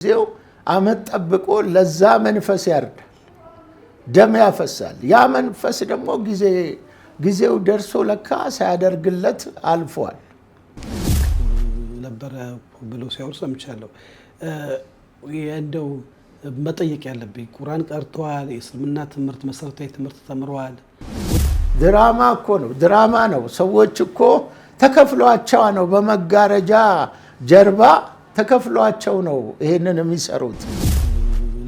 ጊዜው አመት ጠብቆ ለዛ መንፈስ ያርዳል፣ ደም ያፈሳል። ያ መንፈስ ደግሞ ጊዜው ደርሶ ለካ ሳያደርግለት አልፏል ነበር ብሎ ሲያወሩ ሰምቻለሁ። እንደው መጠየቅ ያለብኝ ቁርአን ቀርቷል፣ የእስልምና ትምህርት መሰረታዊ ትምህርት ተምሯል። ድራማ እኮ ነው፣ ድራማ ነው። ሰዎች እኮ ተከፍሏቸው ነው፣ በመጋረጃ ጀርባ ተከፍሏቸው ነው ይሄንን የሚሰሩት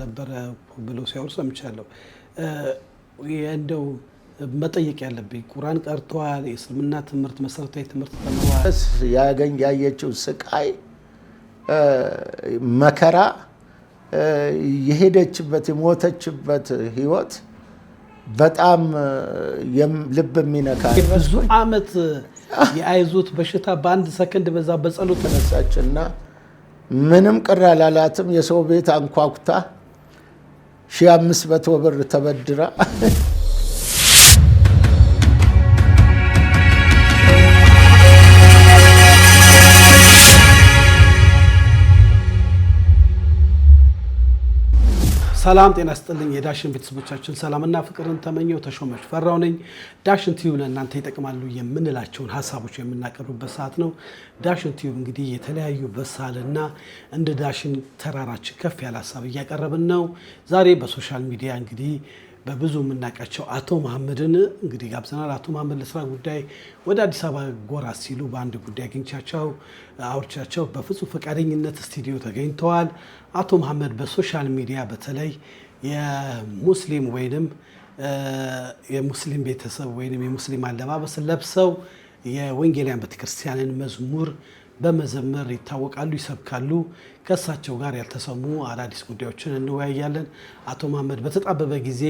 ነበር ብሎ ሲያወሩ ሰምቻለሁ። እንደው መጠየቅ ያለብኝ ቁርአን ቀርቷል፣ የእስልምና ትምህርት መሰረታዊ ትምህርት ተምሯል። ያየችው ስቃይ መከራ የሄደችበት የሞተችበት ህይወት በጣም ልብ የሚነካ ብዙ አመት የአይዞት በሽታ በአንድ ሰከንድ በዛ በጸሎት ተነሳችና ምንም ቅር አላላትም። የሰው ቤት አንኳኩታ 1500 ብር ተበድራ ሰላም ጤና ይስጥልኝ የዳሽን ቤተሰቦቻችን ሰላምና ፍቅርን ተመኘው ተሾመች ፈራው ነኝ። ዳሽን ቲዩብ ለእናንተ ይጠቅማሉ የምንላቸውን ሀሳቦች የምናቀርብበት ሰዓት ነው። ዳሽን ቲዩብ እንግዲህ የተለያዩ በሳልና እንደ ዳሽን ተራራችን ከፍ ያለ ሀሳብ እያቀረብን ነው። ዛሬ በሶሻል ሚዲያ እንግዲህ በብዙ የምናውቃቸው አቶ መሐመድን እንግዲህ ጋብዘናል። አቶ መሐመድ ለስራ ጉዳይ ወደ አዲስ አበባ ጎራ ሲሉ በአንድ ጉዳይ አግኝቻቸው አውርቻቸው በፍጹም ፈቃደኝነት ስቱዲዮ ተገኝተዋል። አቶ መሐመድ በሶሻል ሚዲያ በተለይ የሙስሊም ወይንም የሙስሊም ቤተሰብ ወይንም የሙስሊም አለባበስ ለብሰው የወንጌላውያን ቤተክርስቲያንን መዝሙር በመዘመር ይታወቃሉ፣ ይሰብካሉ። ከእሳቸው ጋር ያልተሰሙ አዳዲስ ጉዳዮችን እንወያያለን። አቶ መሐመድ በተጣበበ ጊዜ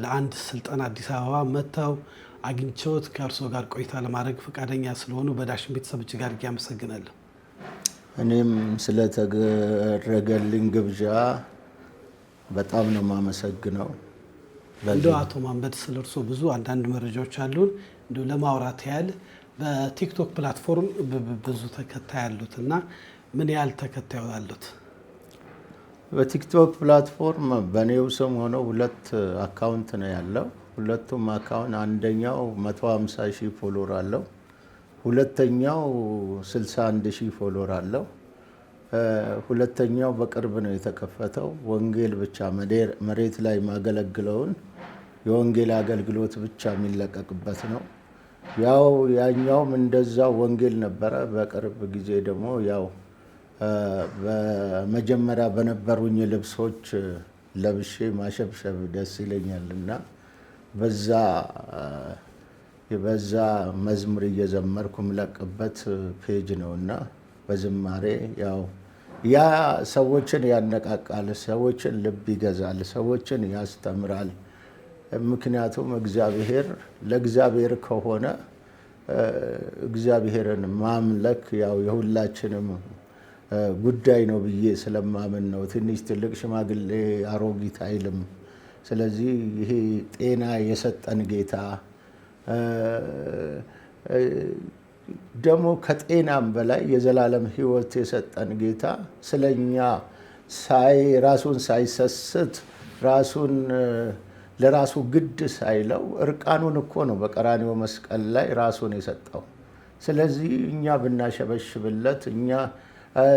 ለአንድ ስልጠና አዲስ አበባ መጥተው አግኝቼዎት ከእርሶ ጋር ቆይታ ለማድረግ ፈቃደኛ ስለሆኑ በዳሽን ቤተሰብ እጅግ አድርጌ አመሰግናለሁ። እኔም ስለተደረገልኝ ግብዣ በጣም ነው የማመሰግነው። እንደው አቶ መሐመድ ስለ እርሶ ብዙ አንዳንድ መረጃዎች አሉን። እንደው ለማውራት ያህል በቲክቶክ ፕላትፎርም ብዙ ተከታይ አሉት እና ምን ያህል ተከታይ አሉት? በቲክቶክ ፕላትፎርም በኔው ስም ሆነው 2 አካውንት ነው ያለው። ሁለቱም አካውንት አንደኛው 150,000 ፎሎወር አለው፣ ሁለተኛው 61,000 ፎሎወር አለው። ሁለተኛው በቅርብ ነው የተከፈተው። ወንጌል ብቻ መሬት ላይ ማገለግለውን የወንጌል አገልግሎት ብቻ የሚለቀቅበት ነው። ያው ያኛውም እንደዛው ወንጌል ነበረ። በቅርብ ጊዜ ደግሞ ያው በመጀመሪያ በነበሩኝ ልብሶች ለብሼ ማሸብሸብ ደስ ይለኛልና በዛ መዝሙር እየዘመርኩ ምለቅበት ፔጅ ነውና በዝማሬ ያው ያ ሰዎችን ያነቃቃል፣ ሰዎችን ልብ ይገዛል፣ ሰዎችን ያስተምራል። ምክንያቱም ለእግዚአብሔር ከሆነ እግዚአብሔርን ማምለክ ያው የሁላችንም ጉዳይ ነው ብዬ ስለማምን ነው። ትንሽ ትልቅ ሽማግሌ አሮጊት አይልም። ስለዚህ ይሄ ጤና የሰጠን ጌታ ደግሞ ከጤናም በላይ የዘላለም ሕይወት የሰጠን ጌታ ስለኛ ራሱን ሳይሰስት ለራሱ ግድ ሳይለው እርቃኑን እኮ ነው በቀራንዮ መስቀል ላይ ራሱን የሰጠው። ስለዚህ እኛ ብናሸበሽብለት እኛ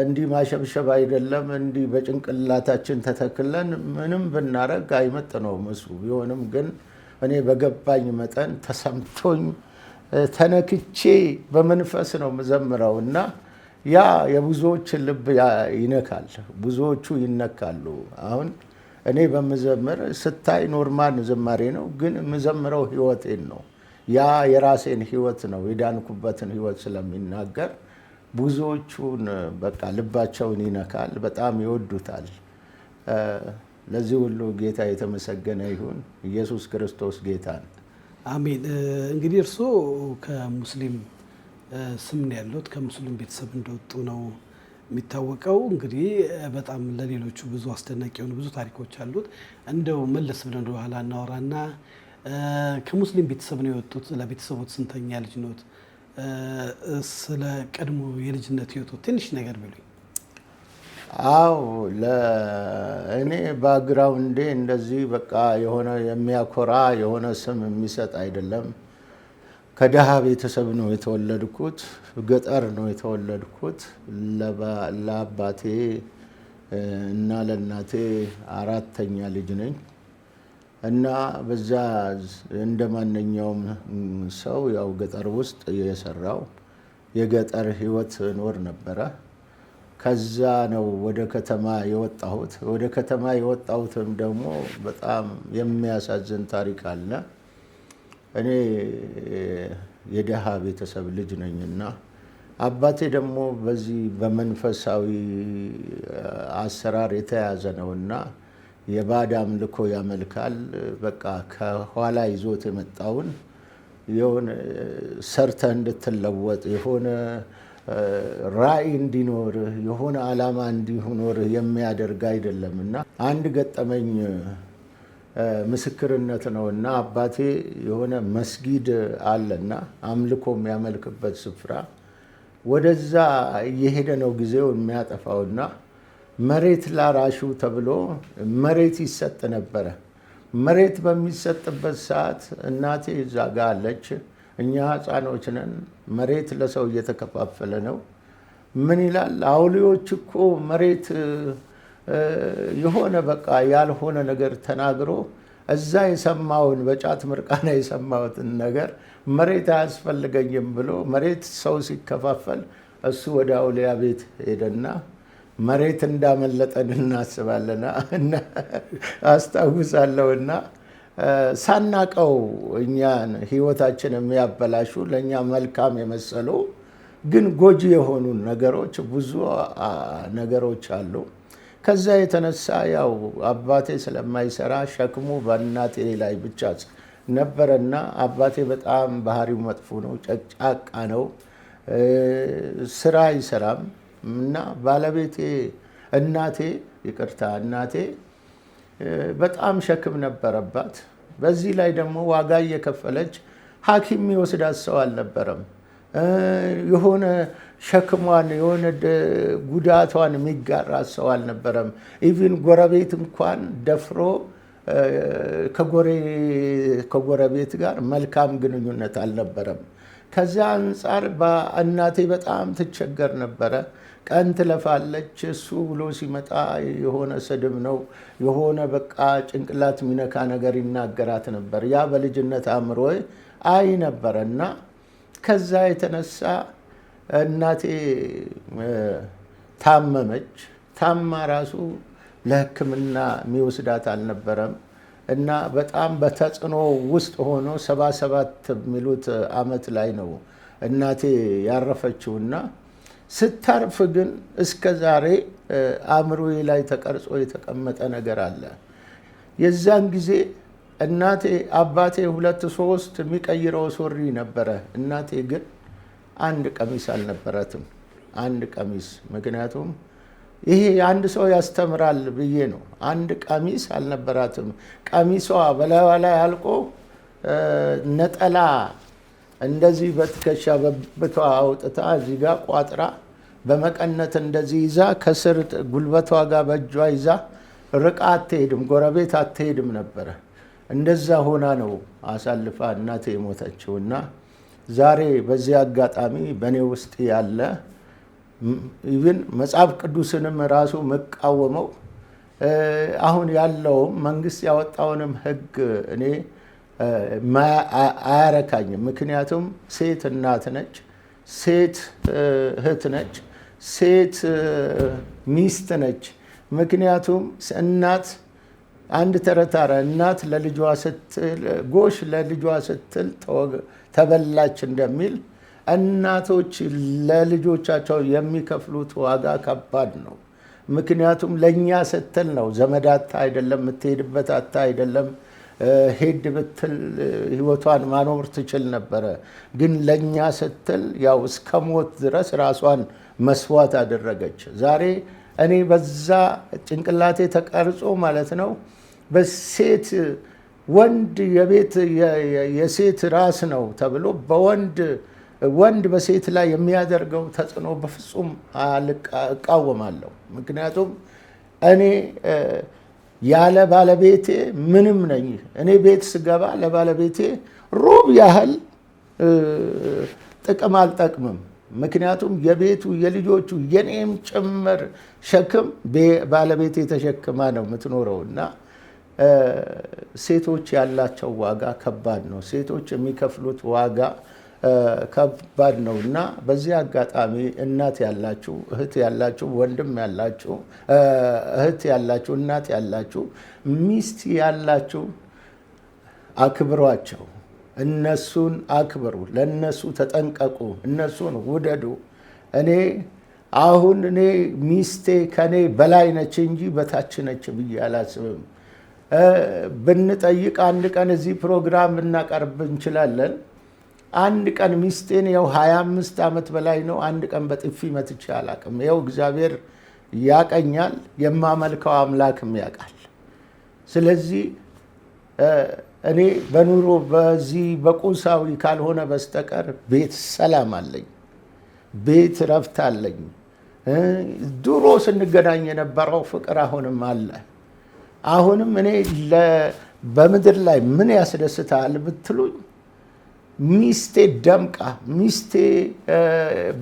እንዲህ ማሸብሸብ አይደለም እንዲህ በጭንቅላታችን ተተክለን ምንም ብናረግ አይመጥነውም እሱ። ቢሆንም ግን እኔ በገባኝ መጠን ተሰምቶኝ ተነክቼ በመንፈስ ነው የምዘምረው እና ያ የብዙዎችን ልብ ይነካል፣ ብዙዎቹ ይነካሉ። አሁን እኔ በምዘምር ስታይ ኖርማል ዝማሬ ነው፣ ግን የምዘምረው ህይወቴን ነው። ያ የራሴን ህይወት ነው፣ የዳንኩበትን ህይወት ስለሚናገር ብዙዎቹን በቃ ልባቸውን ይነካል፣ በጣም ይወዱታል። ለዚህ ሁሉ ጌታ የተመሰገነ ይሁን። ኢየሱስ ክርስቶስ ጌታ ነው። አሜን። እንግዲህ እርስዎ ከሙስሊም ስም ነው ያሉት፣ ከሙስሊም ቤተሰብ እንደወጡ ነው የሚታወቀው። እንግዲህ በጣም ለሌሎቹ ብዙ አስደናቂ የሆኑ ብዙ ታሪኮች አሉት። እንደው መለስ ብለን ወደ ኋላ እናወራና ከሙስሊም ቤተሰብ ነው የወጡት። ለቤተሰቦት ስንተኛ ልጅ ነዎት? ስለ ቀድሞ የልጅነት ህይወቱ ትንሽ ነገር ብሉኝ። አዎ ለእኔ ባግራውንዴ እንደዚህ በቃ የሆነ የሚያኮራ የሆነ ስም የሚሰጥ አይደለም። ከደሃ ቤተሰብ ነው የተወለድኩት። ገጠር ነው የተወለድኩት። ለአባቴ እና ለእናቴ አራተኛ ልጅ ነኝ እና በዛ እንደ ማንኛውም ሰው ያው ገጠር ውስጥ የሰራው የገጠር ህይወት ኖር ነበረ። ከዛ ነው ወደ ከተማ የወጣሁት። ወደ ከተማ የወጣሁትም ደግሞ በጣም የሚያሳዝን ታሪክ አለ። እኔ የደሃ ቤተሰብ ልጅ ነኝና አባቴ ደግሞ በዚህ በመንፈሳዊ አሰራር የተያዘ ነውና የባዕድ አምልኮ ያመልካል። በቃ ከኋላ ይዞት የመጣውን የሆነ ሰርተህ እንድትለወጥ የሆነ ራዕይ እንዲኖርህ የሆነ ዓላማ እንዲኖርህ የሚያደርግ አይደለምና አንድ ገጠመኝ ምስክርነት ነውና አባቴ የሆነ መስጊድ አለና አምልኮ የሚያመልክበት ስፍራ ወደዛ እየሄደ ነው ጊዜው የሚያጠፋውና መሬት ላራሹ ተብሎ መሬት ይሰጥ ነበረ። መሬት በሚሰጥበት ሰዓት እናቴ እዛ ጋ አለች። እኛ ሕፃኖች ነን። መሬት ለሰው እየተከፋፈለ ነው። ምን ይላል? አውሊዎች እኮ መሬት የሆነ በቃ ያልሆነ ነገር ተናግሮ እዛ የሰማውን በጫት ምርቃና የሰማሁትን ነገር መሬት አያስፈልገኝም ብሎ መሬት ሰው ሲከፋፈል እሱ ወደ አውሊያ ቤት ሄደና መሬት እንዳመለጠን እናስባለና አስታውሳለሁና ሳናቀው እኛን ህይወታችን የሚያበላሹ ለእኛ መልካም የመሰሉ ግን ጎጂ የሆኑ ነገሮች ብዙ ነገሮች አሉ። ከዛ የተነሳ ያው አባቴ ስለማይሰራ ሸክሙ በእናቴ ላይ ብቻ ነበረና አባቴ በጣም ባህሪው መጥፎ ነው፣ ጨቅጫቃ ነው፣ ስራ አይሰራም እና ባለቤቴ እናቴ በጣም ሸክም ነበረባት። በዚህ ላይ ደግሞ ዋጋ እየከፈለች ሐኪም የሚወስዳት ሰው አልነበረም። የሆነ ሸክሟን የሆነ ጉዳቷን የሚጋራት ሰው አልነበረም። ኢቭን ጎረቤት እንኳን ደፍሮ ከጎረቤት ጋር መልካም ግንኙነት አልነበረም። ከዚያ አንጻር እናቴ በጣም ትቸገር ነበረ። ቀን ትለፋለች። እሱ ብሎ ሲመጣ የሆነ ስድብ ነው የሆነ በቃ ጭንቅላት ሚነካ ነገር ይናገራት ነበር። ያ በልጅነት አእምሮ አይ ነበረ እና ከዛ የተነሳ እናቴ ታመመች። ታማ ራሱ ለሕክምና የሚወስዳት አልነበረም እና በጣም በተጽዕኖ ውስጥ ሆኖ 77 የሚሉት ዓመት ላይ ነው እናቴ ያረፈችውና ስታርፍ ግን እስከ ዛሬ አእምሮዬ ላይ ተቀርጾ የተቀመጠ ነገር አለ። የዛን ጊዜ እናቴ አባቴ 2-3 የሚቀይረው ሱሪ ነበረ። እናቴ ግን አንድ ቀሚስ አልነበራትም። አንድ ቀሚስ። ምክንያቱም ይሄ አንድ ሰው ያስተምራል ብዬ ነው። አንድ ቀሚስ አልነበራትም። ቀሚሷ በላይዋ ላይ አልቆ ነጠላ እንደዚህ በትከሻ በብቷ አውጥታ እዚህ ጋር ቋጥራ በመቀነት እንደዚህ ይዛ ከስር ጉልበቷ ጋር በእጇ ይዛ ርቃ አትሄድም፣ ጎረቤት አትሄድም ነበረ። እንደዛ ሆና ነው አሳልፋ እናቴ የሞተችውና ዛሬ በዚህ አጋጣሚ በእኔ ውስጥ ያለ ኢቭን መጽሐፍ ቅዱስንም ራሱ መቃወመው አሁን ያለውም መንግስት ያወጣውንም ሕግ እኔ አያረካኝም። ምክንያቱም ሴት እናት ነች፣ ሴት እህት ነች፣ ሴት ሚስት ነች። ምክንያቱም እናት አንድ ተረት አለ፣ እናት ለልጇ ስትል ጎሽ ለልጇ ስትል ተበላች እንደሚል እናቶች ለልጆቻቸው የሚከፍሉት ዋጋ ከባድ ነው። ምክንያቱም ለእኛ ስትል ነው። ዘመድ አታ አይደለም፣ የምትሄድበት አታ አይደለም። ሄድ ብትል ህይወቷን ማኖር ትችል ነበረ። ግን ለእኛ ስትል ያው እስከ ሞት ድረስ ራሷን መስዋዕት አደረገች። ዛሬ እኔ በዛ ጭንቅላቴ ተቀርጾ ማለት ነው በሴት ወንድ የቤት የሴት ራስ ነው ተብሎ በወንድ ወንድ በሴት ላይ የሚያደርገው ተጽዕኖ በፍጹም እቃወማለሁ። ምክንያቱም እኔ ያለ ባለቤቴ ምንም ነኝ። እኔ ቤት ስገባ ለባለቤቴ ሩብ ያህል ጥቅም አልጠቅምም። ምክንያቱም የቤቱ የልጆቹ የኔም ጭምር ሸክም ባለቤቴ ተሸክማ ነው የምትኖረው እና ሴቶች ያላቸው ዋጋ ከባድ ነው። ሴቶች የሚከፍሉት ዋጋ ከባድ ነው እና በዚህ አጋጣሚ እናት ያላችሁ፣ እህት ያላችሁ፣ ወንድም ያላችሁ፣ እህት ያላችሁ፣ እናት ያላችሁ፣ ሚስት ያላችሁ አክብሯቸው። እነሱን አክብሩ፣ ለነሱ ተጠንቀቁ፣ እነሱን ውደዱ። አሁን እኔ ሚስቴ ከኔ በላይ ነች እንጂ በታች ነች ብዬ አላስብም። ብንጠይቅ አንድ ቀን እዚህ ፕሮግራም እናቀርብ እንችላለን። አንድ ቀን ሚስቴን ያው 25 ዓመት በላይ ነው፣ አንድ ቀን በጥፊ መትቼ አላቅም። ያው እግዚአብሔር ያቀኛል፣ የማመልከው አምላክም ያውቃል። ስለዚህ እኔ በኑሮ በዚህ በቁሳዊ ካልሆነ በስተቀር ቤት ሰላም አለኝ፣ ቤት ረፍት አለኝ። ድሮ ስንገናኝ የነበረው ፍቅር አሁንም አለ። አሁንም እኔ በምድር ላይ ምን ያስደስታል ብትሉኝ፣ ሚስቴ ደምቃ፣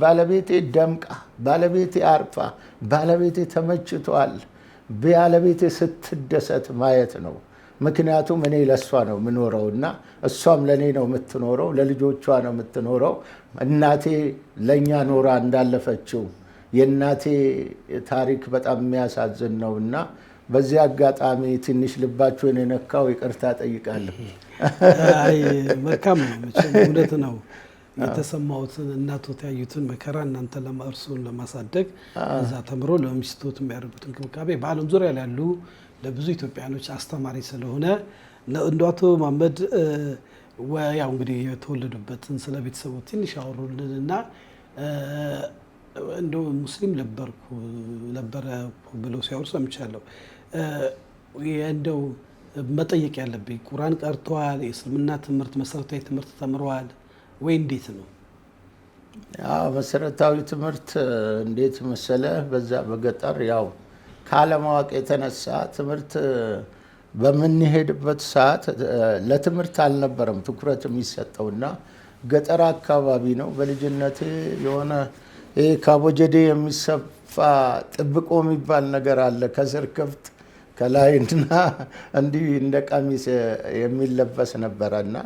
ባለቤቴ ደምቃ፣ ባለቤቴ አርፋ፣ ባለቤቴ ተመችቷል፣ ባለቤቴ ስትደሰት ማየት ነው። ምክንያቱም እኔ ለእሷ ነው የምኖረው እና እሷም ለእኔ ነው የምትኖረው፣ ለልጆቿ ነው የምትኖረው። እናቴ ለእኛ ኖራ እንዳለፈችው የእናቴ ታሪክ በጣም የሚያሳዝን ነው እና በዚህ አጋጣሚ ትንሽ ልባችሁን የነካው ይቅርታ ጠይቃለሁ። መልካም ነው። መቼም እውነት ነው። የተሰማሁትን እናቶት ያዩትን መከራ እናንተ እርሱን ለማሳደግ እዛ ተምሮ ለሚስቶት የሚያደርጉት እንክብካቤ በዓለም ዙሪያ ያሉ ለብዙ ኢትዮጵያኖች አስተማሪ ስለሆነ እንደ አቶ መሀመድ ያው እንግዲህ የተወለዱበትን ስለ ቤተሰቡ ትንሽ አወሩልን እና እንደው ሙስሊም ነበረ ብለው ሲያወሩ ሰምቻለሁ። እንደው መጠየቅ ያለብኝ ቁርአን ቀርተዋል? የእስልምና ትምህርት መሰረታዊ ትምህርት ተምረዋል ወይ? እንዴት ነው? መሰረታዊ ትምህርት እንዴት መሰለ፣ በዛ በገጠር ያው ካለማወቅ የተነሳ ትምህርት በምንሄድበት ሰዓት ለትምህርት አልነበረም ትኩረት የሚሰጠውና ገጠር አካባቢ ነው። በልጅነቴ የሆነ ካቦጀዴ የሚሰፋ ጥብቆ የሚባል ነገር አለ፣ ከስር ክፍት ከላይና እንዲህ እንደ ቀሚስ የሚለበስ ነበረና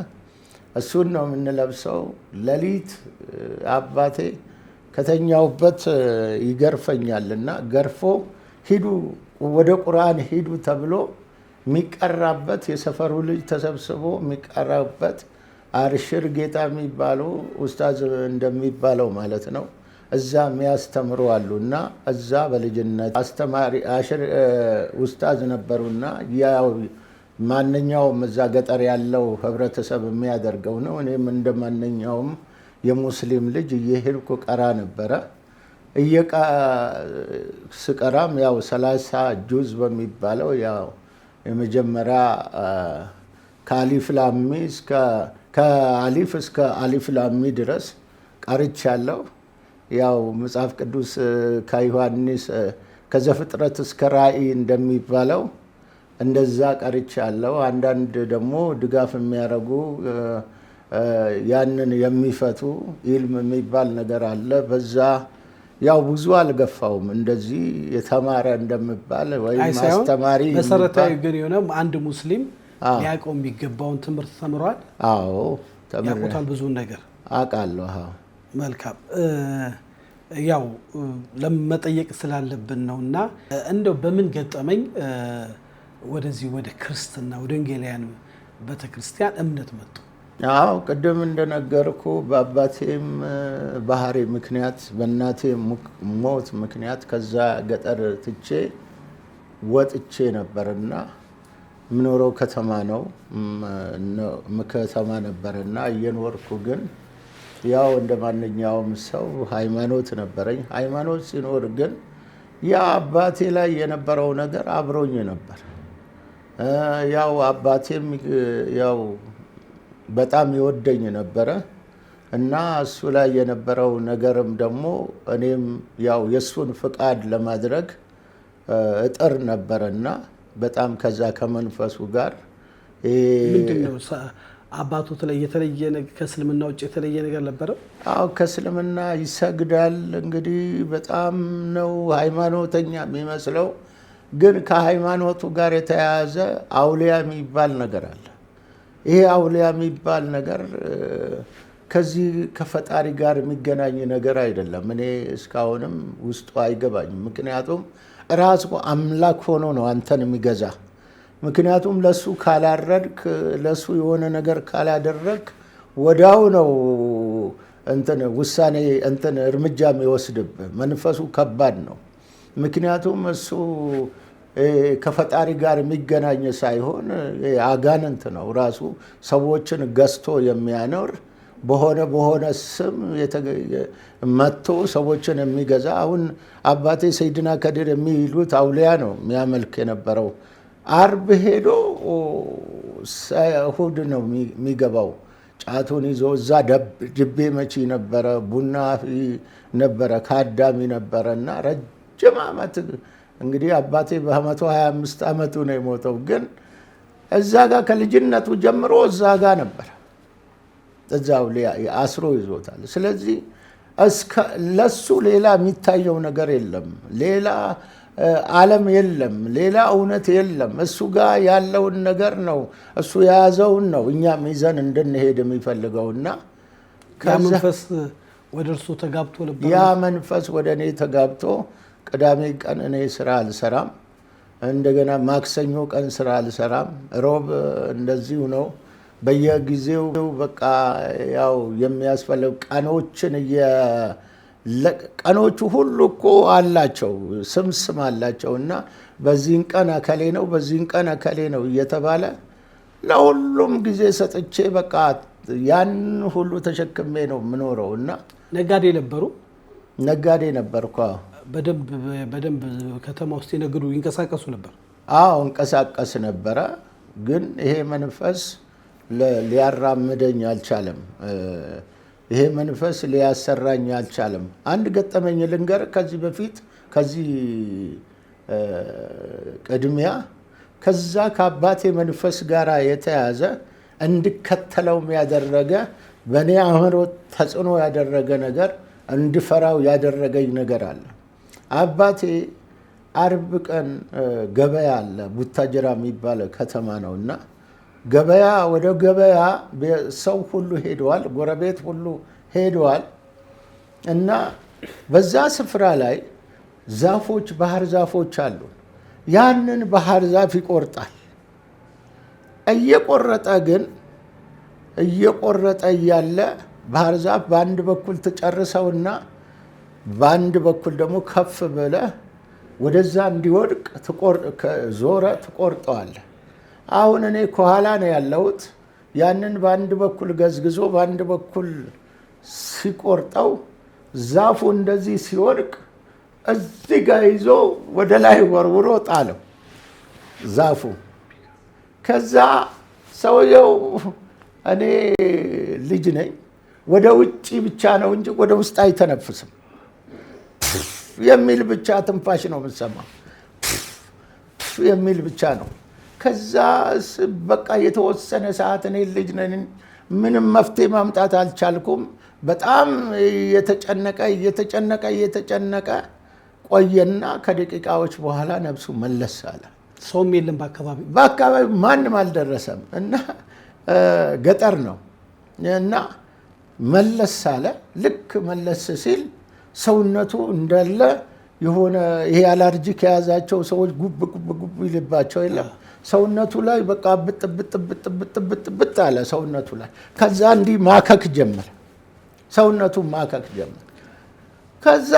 እሱን ነው የምንለብሰው። ሌሊት አባቴ ከተኛውበት ይገርፈኛልና ገርፎ ሂዱ ወደ ቁርአን ሂዱ ተብሎ የሚቀራበት የሰፈሩ ልጅ ተሰብስቦ የሚቀራበት አርሽር ጌታ የሚባለው ኡስታዝ እንደሚባለው ማለት ነው። እዛ የሚያስተምሩ አሉና እዛ በልጅነት አስተማሪ ኡስታዝ ነበሩና ያው ማንኛውም እዛ ገጠር ያለው ህብረተሰብ የሚያደርገው ነው። እኔም እንደ ማንኛውም የሙስሊም ልጅ እየሄድኩ ቀራ ነበረ። ስቀራም ያው 30 ጁዝ በሚባለው ያው የመጀመሪያ ከአሊፍ እስከ አሊፍ ላሚ ድረስ ቀርቻለሁ። ያው መጽሐፍ ቅዱስ ከዮሐንስ ከዘፍጥረት እስከ ራእይ እንደሚባለው እንደዛ ቀርቻለሁ። አንዳንድ ደግሞ ድጋፍ የሚያደርጉ ያንን የሚፈቱ ኢልም የሚባል ነገር አለ። በዛ ያው ብዙ አልገፋውም። እንደዚህ የተማረ እንደምባል ወይም አስተማሪ መሰረታዊ ግን የሆነ አንድ ሙስሊም ሊያውቀው የሚገባውን ትምህርት ተምሯል። አዎ ያውቁታል፣ ብዙ ነገር አውቃለሁ። አዎ መልካም። ያው ለመጠየቅ ስላለብን ነውና እንደው በምን ገጠመኝ ወደዚህ ወደ ክርስትና ወደ ወንጌላውያን ቤተክርስቲያን እምነት መጡ? አዎ ቅድም እንደነገርኩ በአባቴም ባህሪ ምክንያት በእናቴ ሞት ምክንያት ከዛ ገጠር ትቼ ወጥቼ ነበርና የምኖረው ከተማ ነው ከተማ ነበርና እየኖርኩ ግን ያው እንደ ማንኛውም ሰው ሃይማኖት ነበረኝ። ሃይማኖት ሲኖር ግን ያ አባቴ ላይ የነበረው ነገር አብሮኝ ነበር። ያው አባቴም ያው በጣም ይወደኝ ነበረ። እና እሱ ላይ የነበረው ነገርም ደግሞ እኔም ያው የእሱን ፍቃድ ለማድረግ እጥር ነበረና በጣም ከዛ ከመንፈሱ ጋር ምንድነው አባቶት ላይ የተለየ ነገር ከእስልምና ውጭ የተለየ ነገር ነበረ? አዎ ከእስልምና ይሰግዳል። እንግዲህ በጣም ነው ሃይማኖተኛ የሚመስለው፣ ግን ከሃይማኖቱ ጋር የተያያዘ አውሊያ የሚባል ነገር አለ። ይሄ አውሊያ የሚባል ነገር ከዚህ ከፈጣሪ ጋር የሚገናኝ ነገር አይደለም። እኔ እስካሁንም ውስጡ አይገባኝም። ምክንያቱም ራሱ አምላክ ሆኖ ነው አንተን የሚገዛ። ምክንያቱም ለሱ ካላረድክ፣ ለሱ የሆነ ነገር ካላደረግ ወዲያው ነው ውሳኔ እርምጃ የሚወስድብህ። መንፈሱ ከባድ ነው። ምክንያቱም እሱ ከፈጣሪ ጋር የሚገናኝ ሳይሆን አጋንንት ነው። ራሱ ሰዎችን ገዝቶ የሚያኖር በሆነ ስም መጥቶ ሰዎችን የሚገዛ። አሁን አባቴ ሰይድና ከድር የሚሉት አውሊያ ነው የሚያመልክ የነበረው። አርብ ሄዶ እሁድ ነው የሚገባው። ጫቱን ይዞ እዛ ድቤ መቺ ነበረ፣ ቡና ነበረ፣ ካዳሚ ነበረ እና ረጅም ዓመት እንግዲህ አባቴ በ125 ዓመቱ ነው የሞተው። ግን እዛ ጋር ከልጅነቱ ጀምሮ እዛ ጋር ነበረ። እዛው አስሮ ይዞታል። ስለዚህ ለሱ ሌላ የሚታየው ነገር የለም፣ ሌላ ዓለም የለም፣ ሌላ እውነት የለም። እሱ ጋር ያለውን ነገር ነው፣ እሱ የያዘውን ነው እኛም ይዘን እንድንሄድ የሚፈልገውና ያ መንፈስ ወደ እርሱ ተጋብቶ ነበር። ያ መንፈስ ወደ እኔ ተጋብቶ ቅዳሜ ቀን እኔ ስራ አልሰራም፣ እንደገና ማክሰኞ ቀን ስራ አልሰራም፣ ሮብ እንደዚሁ ነው። በየጊዜው በቃ ያው የሚያስፈልግ ቀኖቹ ሁሉ እኮ አላቸው፣ ስም አላቸው እና በዚህን ቀን አከሌ ነው፣ በዚህን ቀን አከሌ ነው እየተባለ ለሁሉም ጊዜ ሰጥቼ በቃ ያን ሁሉ ተሸክሜ ነው የምኖረው። እና ነጋዴ ነበሩ? ነጋዴ ነበርኩ። በደንብ ከተማ ውስጥ የነግዱ ይንቀሳቀሱ ነበር? አዎ እንቀሳቀስ ነበረ። ግን ይሄ መንፈስ ሊያራምደኝ አልቻለም። ይሄ መንፈስ ሊያሰራኝ አልቻለም። አንድ ገጠመኝ ልንገር። ከዚህ በፊት ከዚህ ቅድሚያ ከዛ ከአባቴ መንፈስ ጋር የተያዘ እንድከተለው ያደረገ በእኔ አእምሮ ተጽዕኖ ያደረገ ነገር፣ እንድፈራው ያደረገኝ ነገር አለ። አባቴ አርብ ቀን ገበያ አለ፣ ቡታጅራ የሚባል ከተማ ነው እና ገበያ ወደ ገበያ ሰው ሁሉ ሄደዋል፣ ጎረቤት ሁሉ ሄደዋል እና በዛ ስፍራ ላይ ዛፎች፣ ባህር ዛፎች አሉ። ያንን ባህር ዛፍ ይቆርጣል። እየቆረጠ እያለ ባህር ዛፍ በአንድ በኩል ትጨርሰውና በአንድ በኩል ደግሞ ከፍ ብለህ ወደዛ እንዲወድቅ ዞረ ትቆርጠዋል። አሁን እኔ ከኋላ ነው ያለሁት። ያንን በአንድ በኩል ገዝግዞ በአንድ በኩል ሲቆርጠው ዛፉ እንደዚህ ሲወድቅ እዚህ ጋር ይዞ ወደ ላይ ወርውሮ ጣለው ዛፉ። ከዛ ሰውየው እኔ ልጅ ነኝ፣ ወደ ውጭ ብቻ ነው እንጂ ወደ ውስጥ አይተነፍስም። የሚል ብቻ ትንፋሽ ነው የምትሰማው፣ የሚል ብቻ ነው። ከዛ በቃ የተወሰነ ሰዓት እኔ ልጅ ነኝ፣ ምንም መፍትሄ ማምጣት አልቻልኩም። በጣም እየተጨነቀ ቆየና ከደቂቃዎች በኋላ ነፍሱ መለስ አለ። ሰውም የለም በአካባቢ ማንም አልደረሰም እና ገጠር ነው እና መለስ አለ። ልክ መለስ ሲል ሰውነቱ እንዳለ የሆነ ይሄ አላርጂክ የያዛቸው ሰዎች ጉብ ይልባቸው የለም ሰውነቱ ላይ በቃ ብጥ አለ ሰውነቱ ላይ። ከዛ እንዲህ ማከክ ጀመረ፣ ሰውነቱ ማከክ ጀመረ። ከዛ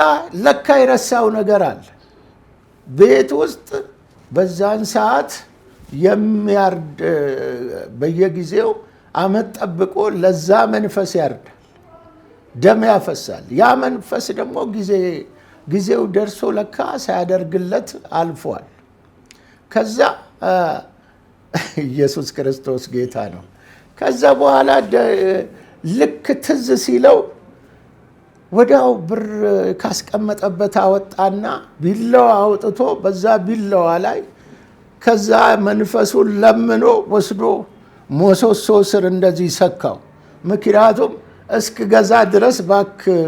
ለካ የረሳው ነገር አለ ቤት ውስጥ። በዛን ሰዓት የሚያርድ በየጊዜው አመት ጠብቆ ለዛ መንፈስ ያርዳል፣ ደም ያፈሳል። ያ መንፈስ ደግሞ ጊዜው ደርሶ ለካ ሳያደርግለት አልፏል። ከዛ ኢየሱስ ክርስቶስ ጌታ ነው። ከዛ በኋላ ልክ ትዝ ሲለው ወዲያው ብር ካስቀመጠበት አወጣና ቢላዋ አውጥቶ በዛ ቢላዋ ላይ ከዛ መንፈሱን ለምኖ ወስዶ ሞሶሶ ስር እንደዚህ ሰካው። ምክንያቱም እስክገዛ ድረስ እባክህ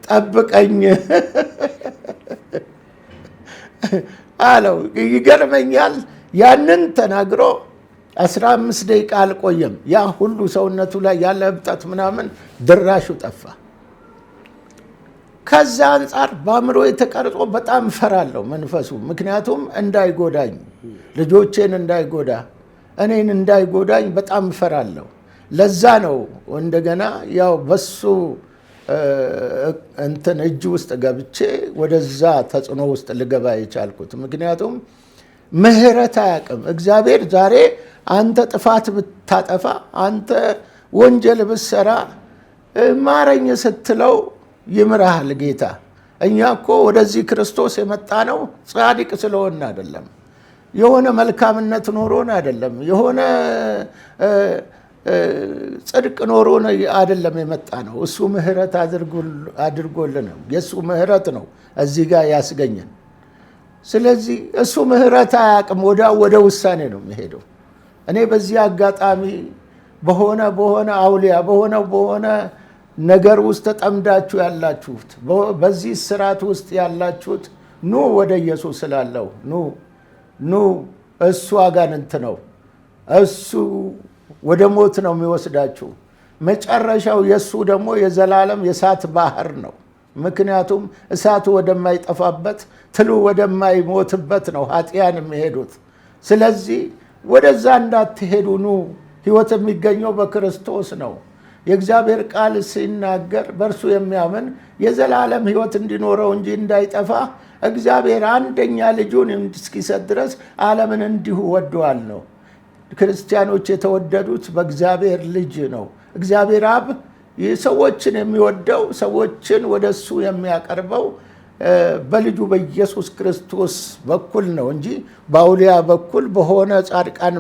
ጠብቀኝ አለው። ይገርመኛል። ያንን ተናግሮ 15 ደቂቃ አልቆየም። ያ ሁሉ ሰውነቱ ላይ ያለ እብጠት ምናምን ድራሹ ጠፋ። ከዛ አንጻር በአእምሮ የተቀርጾ በጣም ፈራለሁ መንፈሱ። ምክንያቱም እንዳይጎዳኝ፣ ልጆቼን እንዳይጎዳ፣ እኔን እንዳይጎዳኝ በጣም ፈራለሁ። ለዛ ነው እንደገና ያው በሱ እንትን እጅ ውስጥ ገብቼ ወደዛ ተጽዕኖ ውስጥ ልገባ የቻልኩት። ምክንያቱም ምህረት አያውቅም እግዚአብሔር። ዛሬ አንተ ጥፋት ብታጠፋ፣ አንተ ወንጀል ብትሰራ ማረኝ ስትለው ይምርሃል ጌታ። እኛ እኮ ወደዚህ ክርስቶስ የመጣ ነው ጻድቅ ስለሆን አይደለም፣ የሆነ መልካምነት ኖሮን አይደለም፣ የሆነ ጽድቅ ኖሮን አይደለም የመጣ ነው። እሱ ምህረት አድርጎልን ነው። የእሱ ምህረት ነው እዚህ ጋር ያስገኘን። ስለዚህ እሱ ምህረት አያውቅም። ወደ ውሳኔ ነው የሚሄደው። እኔ በዚህ አጋጣሚ በሆነ አውሊያ በሆነ ነገር ውስጥ ተጠምዳችሁ ያላችሁት፣ በዚህ ስርዓት ውስጥ ያላችሁት ኑ ወደ ኢየሱስ ስላለው ኑ። እሱ አጋንንት ነው። እሱ ወደ ሞት ነው የሚወስዳችሁ። መጨረሻው የእሱ ደግሞ የዘላለም የእሳት ባህር ነው። ምክንያቱም እሳቱ ወደማይጠፋበት ትሉ ወደማይሞትበት ነው ኃጢያን የሚሄዱት። ስለዚህ ወደዛ እንዳትሄዱ ኑ። ሕይወት የሚገኘው በክርስቶስ ነው። የእግዚአብሔር ቃል ሲናገር በእርሱ የሚያምን የዘላለም ሕይወት እንዲኖረው እንጂ እንዳይጠፋ እግዚአብሔር አንደኛ ልጁን እስኪሰጥ ድረስ ዓለምን እንዲሁ ወዶአል ነው። ክርስቲያኖች የተወደዱት በእግዚአብሔር ልጅ ነው። እግዚአብሔር አብ ሰዎችን የሚወደው ሰዎችን ወደ እሱ የሚያቀርበው በልጁ በኢየሱስ ክርስቶስ በኩል ነው እንጂ በአውሊያ በኩል በሆነ ጻድቃን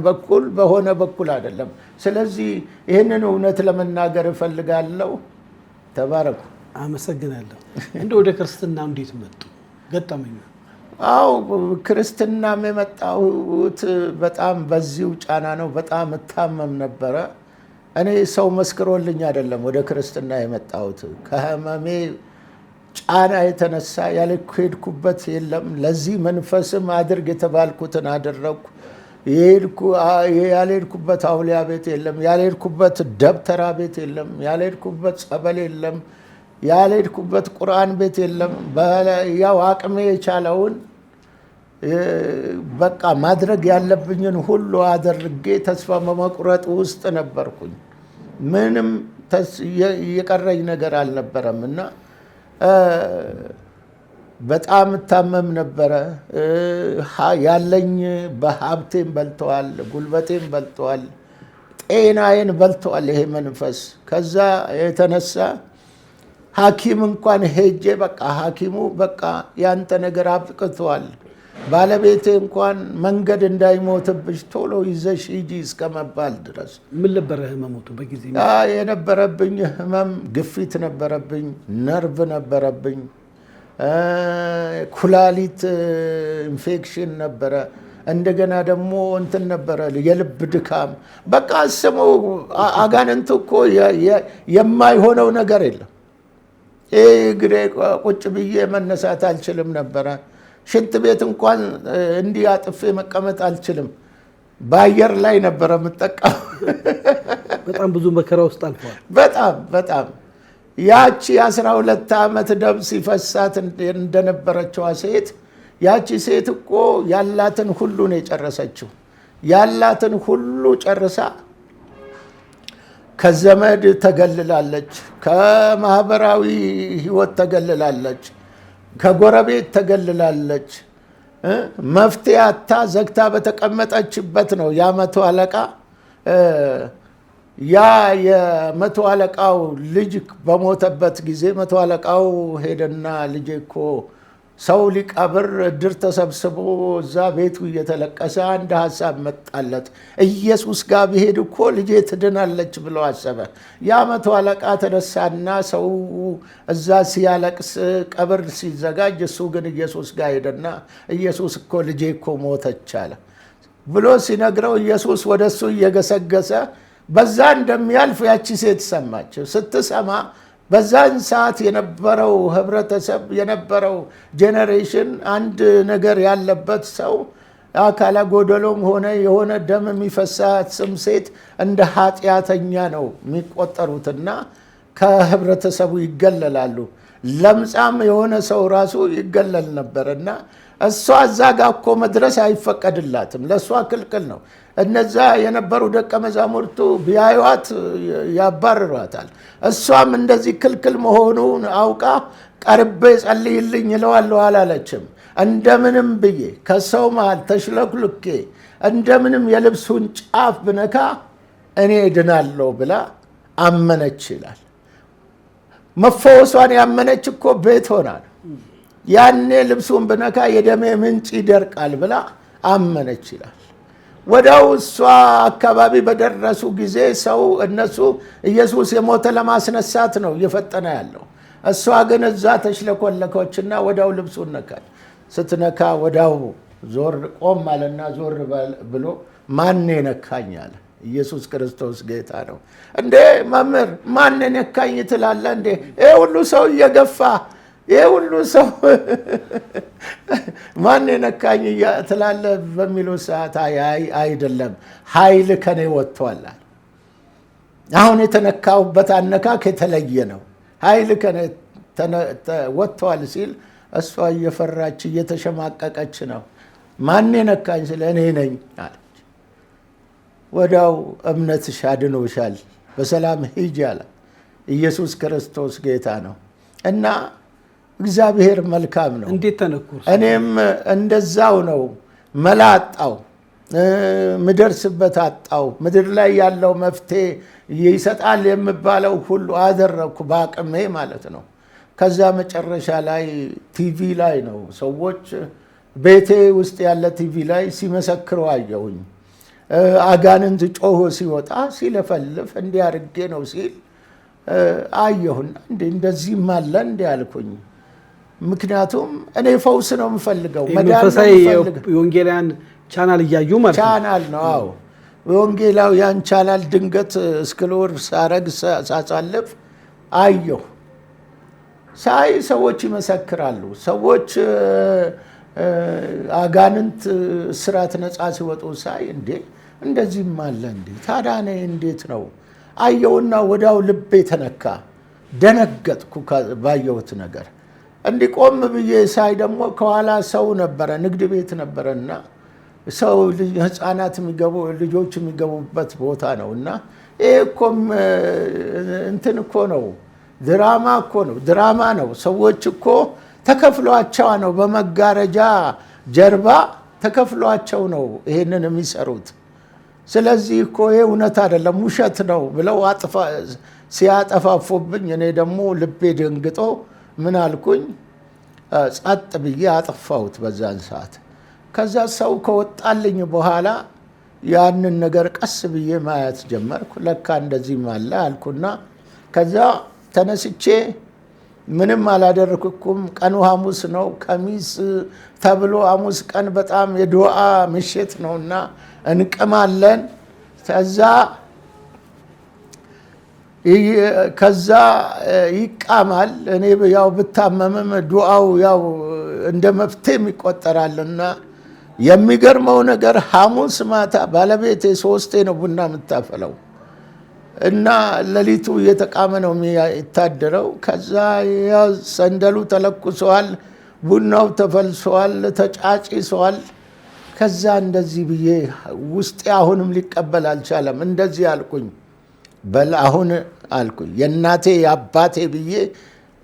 በኩል አይደለም። ስለዚህ ይህንን እውነት ለመናገር እፈልጋለሁ። ተባረኩ። አመሰግናለሁ። እንደ ወደ ክርስትና እንዴት መጡ? ገጠመኝ? አው ክርስትናም የመጣሁት በጣም በዚሁ ጫና ነው። በጣም እታመም ነበረ። እኔ ሰው መስክሮልኝ አይደለም ወደ ክርስትና የመጣሁት። ከህመሜ ጫና የተነሳ ያልሄድኩበት የለም። ለዚህ መንፈስም አድርግ የተባልኩትን አደረግኩ። ያልሄድኩበት አውሊያ ቤት የለም። ያልሄድኩበት ደብተራ ቤት የለም። ያልሄድኩበት ጸበል የለም። ያልሄድኩበት ቁርአን ቤት የለም። ያው አቅሜ የቻለውን በቃ ማድረግ ያለብኝን ሁሉ አድርጌ ተስፋ በመቁረጥ ውስጥ ነበርኩኝ። ምንም የቀረኝ ነገር አልነበረም እና በጣም እታመም ነበረ። ያለኝ በሀብቴም በልተዋል፣ ጉልበቴም በልተዋል፣ ጤናዬን በልተዋል ይሄ መንፈስ። ከዛ የተነሳ ሐኪም እንኳን ሄጄ በቃ ሐኪሙ በቃ ያንተ ነገር አብቅቷል፣ ባለቤቴ እንኳን መንገድ እንዳይሞትብሽ ቶሎ ይዘሽ ሂጂ እስከመባል ድረስ። ምን ነበረ ህመሞቱ? በጊዜ የነበረብኝ ህመም ግፊት ነበረብኝ፣ ነርቭ ነበረብኝ፣ ኩላሊት ኢንፌክሽን ነበረ። እንደገና ደግሞ እንትን ነበረ የልብ ድካም። በቃ ስሙ አጋንንቱ እኮ የማይሆነው ነገር የለም። እግሬ ቁጭ ብዬ መነሳት አልችልም ነበረ። ሽንት ቤት እንኳን እንዲህ አጥፌ መቀመጥ አልችልም። በአየር ላይ ነበረ የምጠቀም። በጣም ብዙ መከራ ውስጥ አልፈዋል። በጣም ያቺ 12 ዓመት ደም ሲፈሳት እንደነበረችዋ ሴት ያቺ ሴት እኮ ያላትን ሁሉ ነው የጨረሰችው። ያላትን ሁሉ ጨርሳ ከዘመድ ተገልላለች፣ ከማህበራዊ ህይወት ተገልላለች፣ ከጎረቤት ተገልላለች። መፍትሄ አታ ዘግታ በተቀመጠችበት ነው ያ መቶ አለቃ የመቶ አለቃው ልጅ በሞተበት ጊዜ መቶ አለቃው ሄደና ልጄ እኮ ሰው ሊቀብር እድር ተሰብስቦ እዛ ቤቱ እየተለቀሰ አንድ ሀሳብ መጣለት። ኢየሱስ ጋር ብሄድ እኮ ልጄ ትድናለች ብሎ አሰበ። ያ100 አለቃ ተነሳና ሰው እዛ ሲያለቅስ ቀብር ሲዘጋጅ፣ እሱ ግን ኢየሱስ ጋር ሄደና ኢየሱስ እኮ ልጄ እኮ ሞተች አለ ብሎ ሲነግረው፣ ኢየሱስ ወደ እሱ እየገሰገሰ በዛ እንደሚያልፍ ያቺ ሴት ሰማች። ስትሰማ በዛን ሰዓት የነበረው ህብረተሰብ የነበረው ጄኔሬሽን አንድ ነገር ያለበት ሰው አካለ ጎደሎም ሆነ የሆነ ደም የሚፈሳትም ሴት እንደ ኃጢአተኛ ነው የሚቆጠሩትና ከህብረተሰቡ ይገለላሉ። ለምጻም የሆነ ሰው ራሱ ይገለል ነበርና እሷ እዛ ጋር እኮ መድረስ አይፈቀድላትም፣ ለእሷ ክልክል ነው። እነዛ የነበሩ ደቀ መዛሙርቱ ቢያዩዋት ያባርሯታል። እሷም እንደዚህ ክልክል መሆኑን አውቃ ቀርቤ ጸልይልኝ እለዋለሁ አላለችም። እንደምንም ብዬ ከሰው መሃል ተሽለክልኬ እንደምንም የልብሱን ጫፍ ብነካ እኔ እድናለሁ ብላ አመነች ይላል። መፈወሷን ያመነች እኮ ቤት ሆና ነው። ያኔ ልብሱን ብነካ የደሜ ምንጭ ይደርቃል ብላ አመነች ይላል። ወዲያው እሷ አካባቢ በደረሱ ጊዜ ሰው እነሱ ኢየሱስ የሞተ ለማስነሳት ነው እየፈጠነ ያለው። እሷ ግን እዛ ተሽለኮለኮችና ወዲያው ልብሱን ነካች። ስትነካ ወዲያው ዞር ቆም አለና ዞር ብሎ ማን ነካኝ አለ። ኢየሱስ ክርስቶስ ጌታ ነው። እንዴ መምህር ማን ነካኝ ትላለህ እንዴ? ይሄ ሁሉ ሰው እየገፋ ይሄ ሁሉ ሰው ማን ነካኝ ትላለህ በሚሉ ሰዓት አይደለም፣ ኃይል ከኔ ወጥቷል። አሁን የተነካውበት አነካክ የተለየ ነው። ኃይል ከኔ ወጥቷል ሲል እሷ እየፈራች እየተሸማቀቀች ነው። ማን ነካኝ ስለ እኔ ነኝ አለች። ወዲያው እምነትሽ አድኖሻል፣ በሰላም ሂጂ አለ። ኢየሱስ ክርስቶስ ጌታ ነው እና እግዚአብሔር መልካም ነው። እንዴት ተነኩ? እኔም እንደዛው ነው። መላ አጣው፣ ምደርስበት አጣው። ምድር ላይ ያለው መፍትሄ ይሰጣል የሚባለው ሁሉ አደረኩ በአቅሜ ማለት ነው። ከዛ መጨረሻ ላይ ቲቪ ላይ ነው ሰዎች ቤቴ ውስጥ ያለ ቲቪ ላይ ሲመሰክሩ አየሁኝ። አጋንንት ጮሆ ሲወጣ ሲለፈልፍ እንዲያርጌ ነው ሲል አየሁና እንደዚህም አለ እንዲ አልኩኝ። ምክንያቱም እኔ ፈውስ ነው የምፈልገው፣ መንፈሳዊ የወንጌላውያን ቻናል እያዩ ማለት ቻናል ነው። አዎ የወንጌላውያን ቻናል ድንገት እስክሎር ሳረግ ሳሳልፍ አየሁ። ሳይ ሰዎች ይመሰክራሉ። ሰዎች አጋንንት ስራት ነፃ ሲወጡ ሳይ እንዴ እንደዚህም አለ እንዴ ታዲያ እኔ እንዴት ነው አየውና ወዲያው ልቤ ተነካ። ደነገጥኩ ባየሁት ነገር። እንዲቆም ብዬ ሳይ ደግሞ ከኋላ ሰው ነበረ፣ ንግድ ቤት ነበረና ሰው ህፃናት ልጆች የሚገቡበት ቦታ ነው እና ይሄ እኮ እንትን እኮ ነው፣ ድራማ እኮ ነው፣ ድራማ ነው። ሰዎች እኮ ተከፍሏቸው ነው፣ በመጋረጃ ጀርባ ተከፍሏቸው ነው ይሄንን የሚሰሩት። ስለዚህ እኮ ይሄ እውነት አይደለም ውሸት ነው ብለው ሲያጠፋፉብኝ፣ እኔ ደግሞ ልቤ ደንግጦ ምን አልኩኝ፣ ጸጥ ብዬ አጠፋሁት በዛን ሰዓት። ከዛ ሰው ከወጣልኝ በኋላ ያንን ነገር ቀስ ብዬ ማየት ጀመርኩ። ለካ እንደዚህም አለ አልኩና ከዛ ተነስቼ ምንም አላደረኩም። ቀኑ ሐሙስ ነው፣ ከሚስ ተብሎ ሐሙስ ቀን በጣም የዱዓ ምሽት ነውና እንቅማለን። ከዛ ይቃማል። እኔ ያው ብታመምም ዱዓው ያው እንደ መፍትሄም ይቆጠራልና የሚገርመው ነገር ሐሙስ ማታ ባለቤቴ 3 ነው ቡና የምታፈለው እና ሌሊቱ እየተቃመ ነው የሚታደረው። ከዛ ያው ሰንደሉ ተለኩሷል፣ ቡናው ተፈልሷል፣ ተጫጭሷል። ከዛ እንደዚህ ብዬ ውስጤ አሁንም ሊቀበል አልቻለም። እንደዚህ አልኩኝ፣ በል አሁን አልኩኝ የእናቴ የአባቴ ብዬ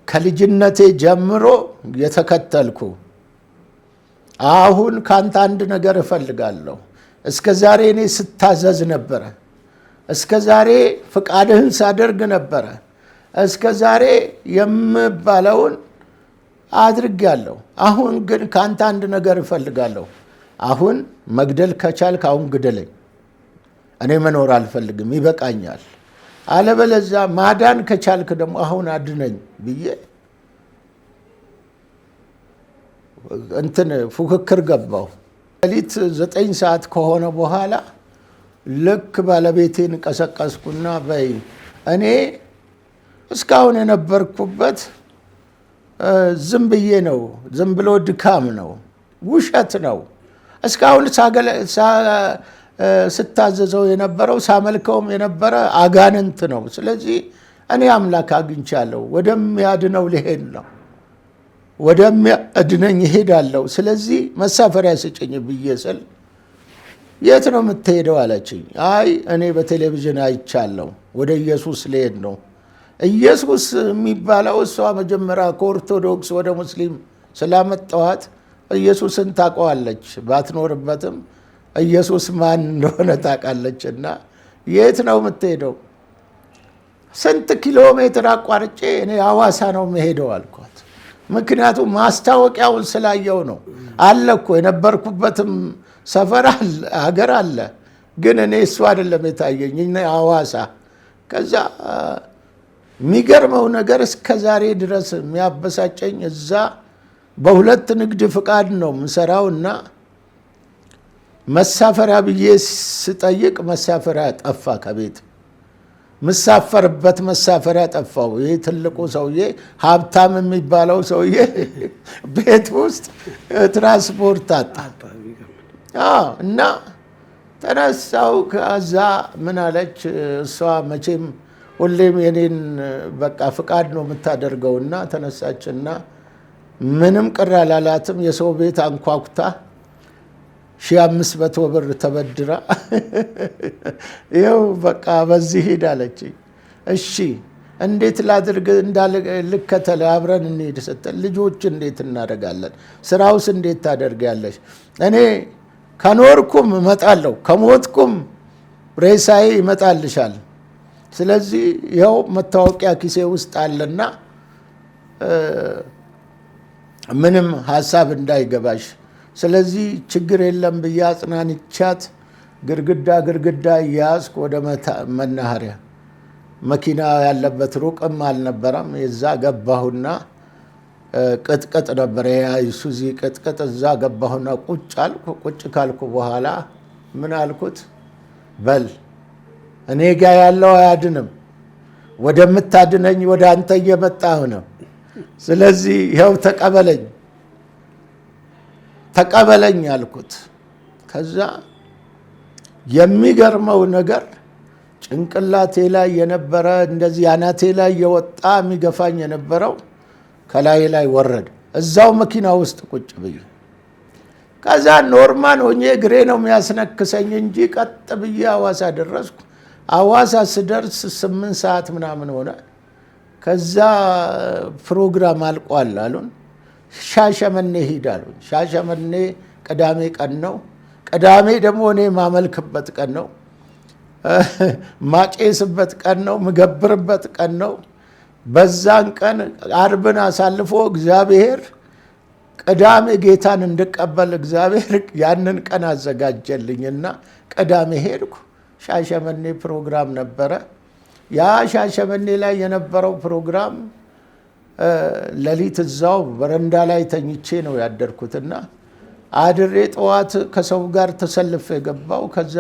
ከልጅነቴ ጀምሮ የተከተልኩ አሁን ካንተ አንድ ነገር እፈልጋለሁ። እስከ ዛሬ እኔ ስታዘዝ ነበረ፣ እስከ ዛሬ ፍቃድህን ሳደርግ ነበረ፣ እስከ ዛሬ የምባለውን አድርጌያለሁ። አሁን ግን ከአንተ አንድ ነገር እፈልጋለሁ። አሁን መግደል ከቻልክ አሁን ግደለኝ፣ እኔ መኖር አልፈልግም፣ ይበቃኛል። አለበለዚያ ማዳን ከቻልክ ደግሞ አሁን አድነኝ ብዬ ፉክክር ገባሁ። ሌሊት 9 ሰዓት ከሆነ በኋላ ልክ ባለቤቴን ቀሰቀስኩና በይ እኔ እስካሁን የነበርኩበት ዝም ብዬ ነው፣ ዝም ብሎ ድካም ነው፣ ውሸት ነው። እስካሁን ስታዘዘው የነበረው ሳመልከውም የነበረ አጋንንት ነው። ስለዚህ እኔ አምላክ አግኝቻለሁ፣ ወደሚያድነው ልሄድ ነው፣ ወደሚያድነኝ እሄዳለሁ። ስለዚህ መሳፈሪያ ስጭኝ ብዬ ስል የት ነው የምትሄደው አለችኝ። አይ እኔ በቴሌቪዥን አይቻለሁ፣ ወደ ኢየሱስ ልሄድ ነው። ኢየሱስ የሚባለው እሷ መጀመሪያ ከኦርቶዶክስ ወደ ሙስሊም ስላመጣኋት ኢየሱስን ታውቀዋለች፣ ባትኖርበትም ኢየሱስ ማን እንደሆነ ታውቃለች። እና የት ነው የምትሄደው? ስንት ኪሎ ሜትር አቋርጬ እኔ ሐዋሳ ነው የምሄደው አልኳት። ምክንያቱም ማስታወቂያውን ስላየው ነው። አለ እኮ የነበርኩበትም ሰፈር ሀገር አለ፣ ግን እኔ እሱ አይደለም የታየኝ፣ ሐዋሳ። ከዛ የሚገርመው ነገር እስከ ዛሬ ድረስ የሚያበሳጨኝ እዛ በሁለት ንግድ ፍቃድ ነው የምሰራው እና መሳፈሪያ ብዬ ስጠይቅ መሳፈሪያ ጠፋ ከቤት። ምሳፈርበት መሳፈሪያ ጠፋው። ይሄ ትልቁ ሰውዬ ሀብታም የሚባለው ሰውዬ ቤት ውስጥ ትራንስፖርት አጣ እና ተነሳው። ከዛ ምን አለች እሷ መቼም ሁሌም የኔን በቃ ፍቃድ ነው የምታደርገውና ተነሳችና ምንም ቅር አላላትም። የሰው ቤት አንኳኩታ 1500 ብር ተበድራ ይኸው በቃ በዚህ ሂድ አለችኝ። እሺ እንዴት ላድርግ ልከተል አብረን እንሄድ ስትል ልጆች እንዴት እናደርጋለን? ስራውስ እንዴት ታደርጊያለሽ? እኔ ከኖርኩም እመጣለሁ፣ ከሞትኩም ሬሳዬ ይመጣልሻል። ስለዚህ ይኸው መታወቂያ ኪሴ ውስጥ አለና ምንም ሀሳብ እንዳይገባሽ፣ ስለዚህ ችግር የለም ብዬ አጽናንቻት ግርግዳ እያያዝኩ ወደ መናኸሪያ መኪና ያለበት ሩቅም አልነበረም። የዛ ገባሁና ቅጥቅጥ ነበር የአይሱዚ ቅጥቅጥ። እዛ ገባሁና ቁጭ አልኩ። ቁጭ ካልኩ በኋላ ምን አልኩት? በል እኔ ጋ ያለው አያድንም፣ ወደምታድነኝ ወደ አንተ እየመጣሁ ነው። ስለዚህ ይኸው ተቀበለኝ አልኩት። ከዛ የሚገርመው ነገር ጭንቅላቴ ላይ የነበረ እንደዚህ አናቴ ላይ የወጣ የሚገፋኝ የነበረው ከላይ ላይ ወረደ፣ እዛው መኪና ውስጥ ቁጭ ብዬ። ከዛ ኖርማል ሆኜ እግሬ ነው የሚያስነክሰኝ እንጂ ቀጥ ብዬ ሐዋሳ ደረስኩ። ሐዋሳ ስደርስ 8 ሰዓት ምናምን ሆነ። ከዛ ፕሮግራም አልቋል አሉን። ሻሸመኔ ሂድ አሉን። ሻሸመኔ ቅዳሜ ቀን ነው። ቅዳሜ ደግሞ እኔ ማመልክበት ቀን ነው፣ ማቄስበት ቀን ነው፣ ምገብርበት ቀን ነው። በዛን ቀን አርብን አሳልፎ እግዚአብሔር ቅዳሜ ጌታን እንድቀበል እግዚአብሔር ያንን ቀን አዘጋጀልኝና ቅዳሜ ሄድኩ። ሻሸመኔ ፕሮግራም ነበረ። ያ ሻሸመኔ ላይ የነበረው ፕሮግራም ሌሊት እዛው በረንዳ ላይ ተኝቼ ነው ያደርኩትና አድሬ ጠዋት ከሰው ጋር ተሰልፌ ገባው። ከዛ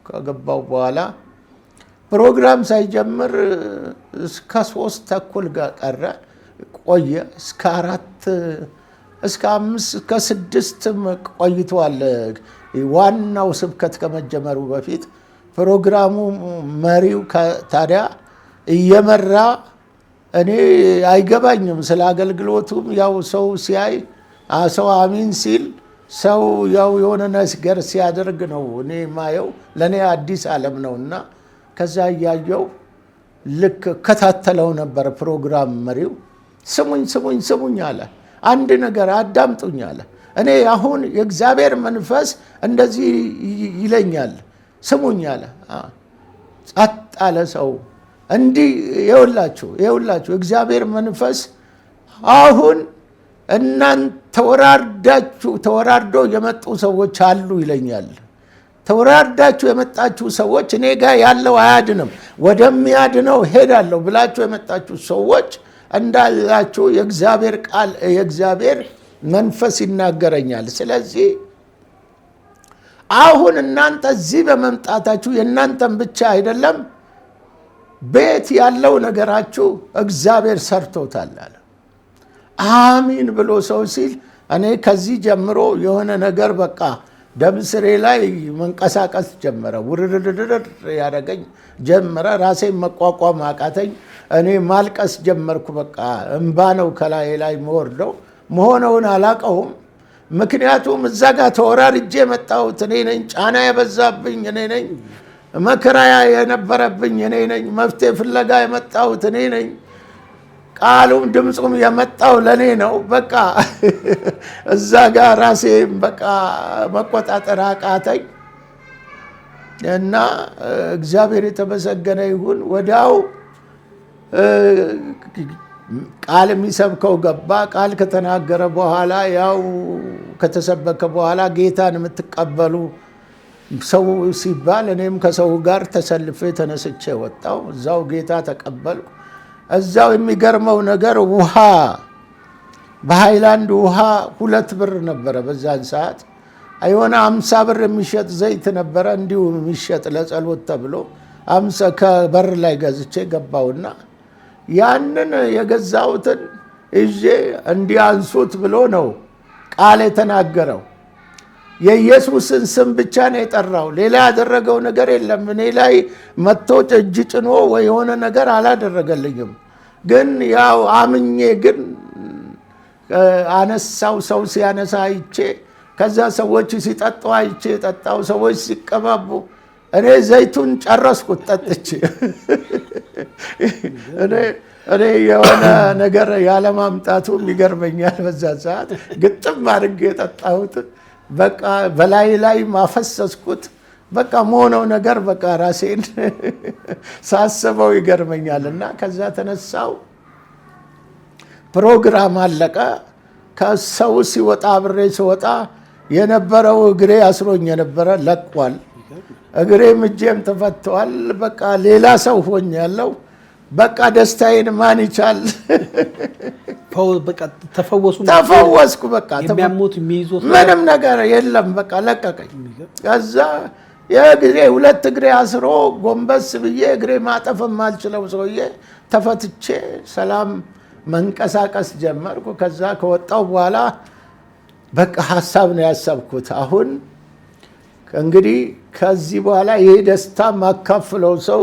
ከገባው በኋላ ፕሮግራም ሳይጀምር እስከ 3 ተኩል ቀረ ቆየ። እስከ 4 እስከ 5 እስከ 6 ቆይቷል። ዋናው ስብከት ከመጀመሩ በፊት ፕሮግራሙ መሪው ታዲያ እየመራ እኔ አይገባኝም ስለ አገልግሎቱም። ያው ሰው ሲያይ ሰው አሚን ሲል ሰው ያው የሆነ ነገር ሲያደርግ ነው እኔ ማየው። ለእኔ አዲስ ዓለም ነውና ከዛ እያየው ልክ ከታተለው ነበር። ፕሮግራም መሪው ስሙኝ አለ። አንድ ነገር አዳምጡኝ አለ። እኔ አሁን የእግዚአብሔር መንፈስ እንደዚህ ይለኛል፣ ስሙኝ አለ። ጸጥ አለ ሰው። እንዲህ ይኸውላችሁ እግዚአብሔር መንፈስ አሁን እናንተ ተወራርዶ የመጡ ሰዎች አሉ ይለኛል። ተወራርዳችሁ የመጣችሁ ሰዎች እኔ ጋር ያለው አያድንም ወደሚያድነው ሄዳለሁ ብላችሁ የመጣችሁ ሰዎች እንዳላችሁ የእግዚአብሔር ቃል የእግዚአብሔር መንፈስ ይናገረኛል። ስለዚህ አሁን እናንተ እዚህ በመምጣታችሁ የእናንተን ብቻ አይደለም ቤት ያለው ነገራችሁ እግዚአብሔር ሰርቶታል አለ። አሚን ብሎ ሰው ሲል እኔ ከዚህ ጀምሮ የሆነ ነገር በቃ ደምስሬ ላይ መንቀሳቀስ ጀመረ። ውርርርር ያደረገኝ ጀመረ። ራሴን መቋቋም አቃተኝ። እኔ ማልቀስ ጀመርኩ። በቃ እንባ ነው ከላይ ላይ መወርደው መሆነውን አላቀውም። ምክንያቱም እዛ ጋር ተወራርጄ የመጣሁት እኔ ነኝ። ጫና የበዛብኝ እኔ ነኝ። መከራ የነበረብኝ እኔ ነኝ። መፍትሄ ፍለጋ የመጣሁት እኔ ነኝ። ቃሉም ድምፁም የመጣው ለኔ ነው። በቃ እዛ ጋር ራሴም በቃ መቆጣጠር አቃተኝ እና እግዚአብሔር የተመሰገነ ይሁን። ወዲያው ቃል የሚሰብከው ገባ። ቃል ከተናገረ በኋላ ያው ከተሰበከ በኋላ ጌታን የምትቀበሉ ሰው ሲባል እኔም ከሰው ጋር ተሰልፌ ተነስቼ ወጣው። እዛው ጌታ ተቀበልኩ። እዛው የሚገርመው ነገር ውሃ በሃይላንድ ውሃ 2 ብር ነበረ በዛን ሰዓት። የሆነ 50 ብር የሚሸጥ ዘይት ነበረ እንዲሁ የሚሸጥ ለጸሎት ተብሎ 50 ከበር ላይ ገዝቼ ገባውና ያንን የገዛውትን እጄ እንዲያንሱት ብሎ ነው ቃል የተናገረው። የኢየሱስን ስም ብቻ ነው የጠራው። ሌላ ያደረገው ነገር የለም። እኔ ላይ መጥቶ እጅ ጭኖ ወይ የሆነ ነገር አላደረገልኝም። ግን ያው አምኜ ግን አነሳው። ሰው ሲያነሳ አይቼ፣ ከዛ ሰዎች ሲጠጡ አይቼ ጠጣው። ሰዎች ሲቀባቡ እኔ ዘይቱን ጨረስኩት ጠጥቼ። እኔ የሆነ ነገር ያለማምጣቱም ይገርመኛል። በዛ ሰዓት ግጥም አድርጌ የጠጣሁትን በቃ በላይ ላይ ማፈሰስኩት። በቃ መሆነው ነገር በቃ ራሴን ሳስበው ይገርመኛል። እና ከዛ ተነሳው። ፕሮግራም አለቀ። ከሰው ሲወጣ አብሬ ሲወጣ የነበረው እግሬ አስሮኝ የነበረ ለቋል። እግሬም እጄም ተፈቷል። በቃ ሌላ ሰው ሆኛለሁ። በቃ ደስታዬን ማን ይቻል? ተፈወስኩ። በቃ ምንም ነገር የለም። በቃ ለቀቀኝ። ከዛ የጊዜ 2 እግሬ አስሮ ጎንበስ ብዬ እግሬ ማጠፍ የማልችለው ሰውዬ ተፈትቼ ሰላም መንቀሳቀስ ጀመርኩ። ከዛ ከወጣው በኋላ በቃ ሀሳብ ነው ያሰብኩት። አሁን እንግዲህ ከዚህ በኋላ ይሄ ደስታ ማካፍለው ሰው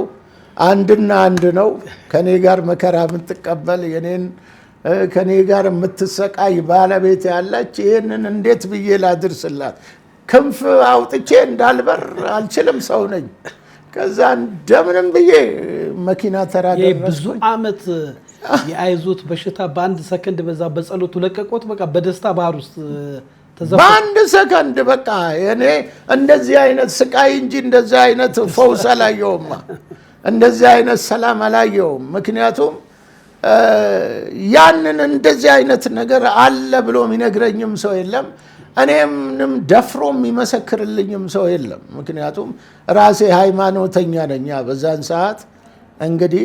አንድና አንድ ነው። ከኔ ጋር መከራ የምትቀበል የኔን ከኔ ጋር የምትሰቃይ ባለቤት ያለች። ይህንን እንዴት ብዬ ላድርስላት? ክንፍ አውጥቼ እንዳልበር አልችልም፣ ሰው ነኝ። ከዛ እንደምንም ብዬ መኪና ተራ ደረስኩኝ። ብዙ ዓመት የአይዞት በሽታ በአንድ ሰከንድ በዛ በጸሎቱ ለቀቆት። በቃ በደስታ ባህር ውስጥ በአንድ ሰከንድ በቃ እኔ እንደዚህ አይነት ስቃይ እንጂ እንደዚህ አይነት ፈውስ አላየውማ፣ እንደዚህ አይነት ሰላም አላየውም። ምክንያቱም ያንን እንደዚህ አይነት ነገር አለ ብሎ የሚነግረኝም ሰው የለም፣ እኔም ደፍሮ የሚመሰክርልኝም ሰው የለም። ምክንያቱም ራሴ ሃይማኖተኛ ነኝ። በዛን ሰዓት እንግዲህ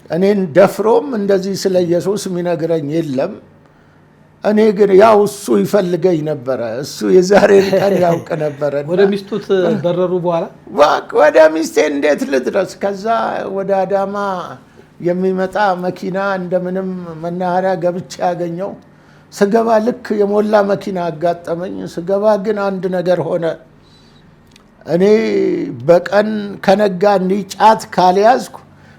እኔን ደፍሮም እንደዚህ ስለ ኢየሱስ የሚነግረኝ የለም። እኔ ግን ያው እሱ ይፈልገኝ ነበረ። እሱ የዛሬን ቀን ያውቅ ነበረ። ወደ ሚስቱት በረሩ በኋላ ወደ ሚስቴ እንዴት ልድረስ? ከዛ ወደ አዳማ የሚመጣ መኪና እንደምንም መናኸሪያ ገብቼ ያገኘው። ስገባ ልክ የሞላ መኪና አጋጠመኝ። ስገባ ግን አንድ ነገር ሆነ። እኔ በቀን ከነጋ እንዲህ ጫት ካልያዝኩ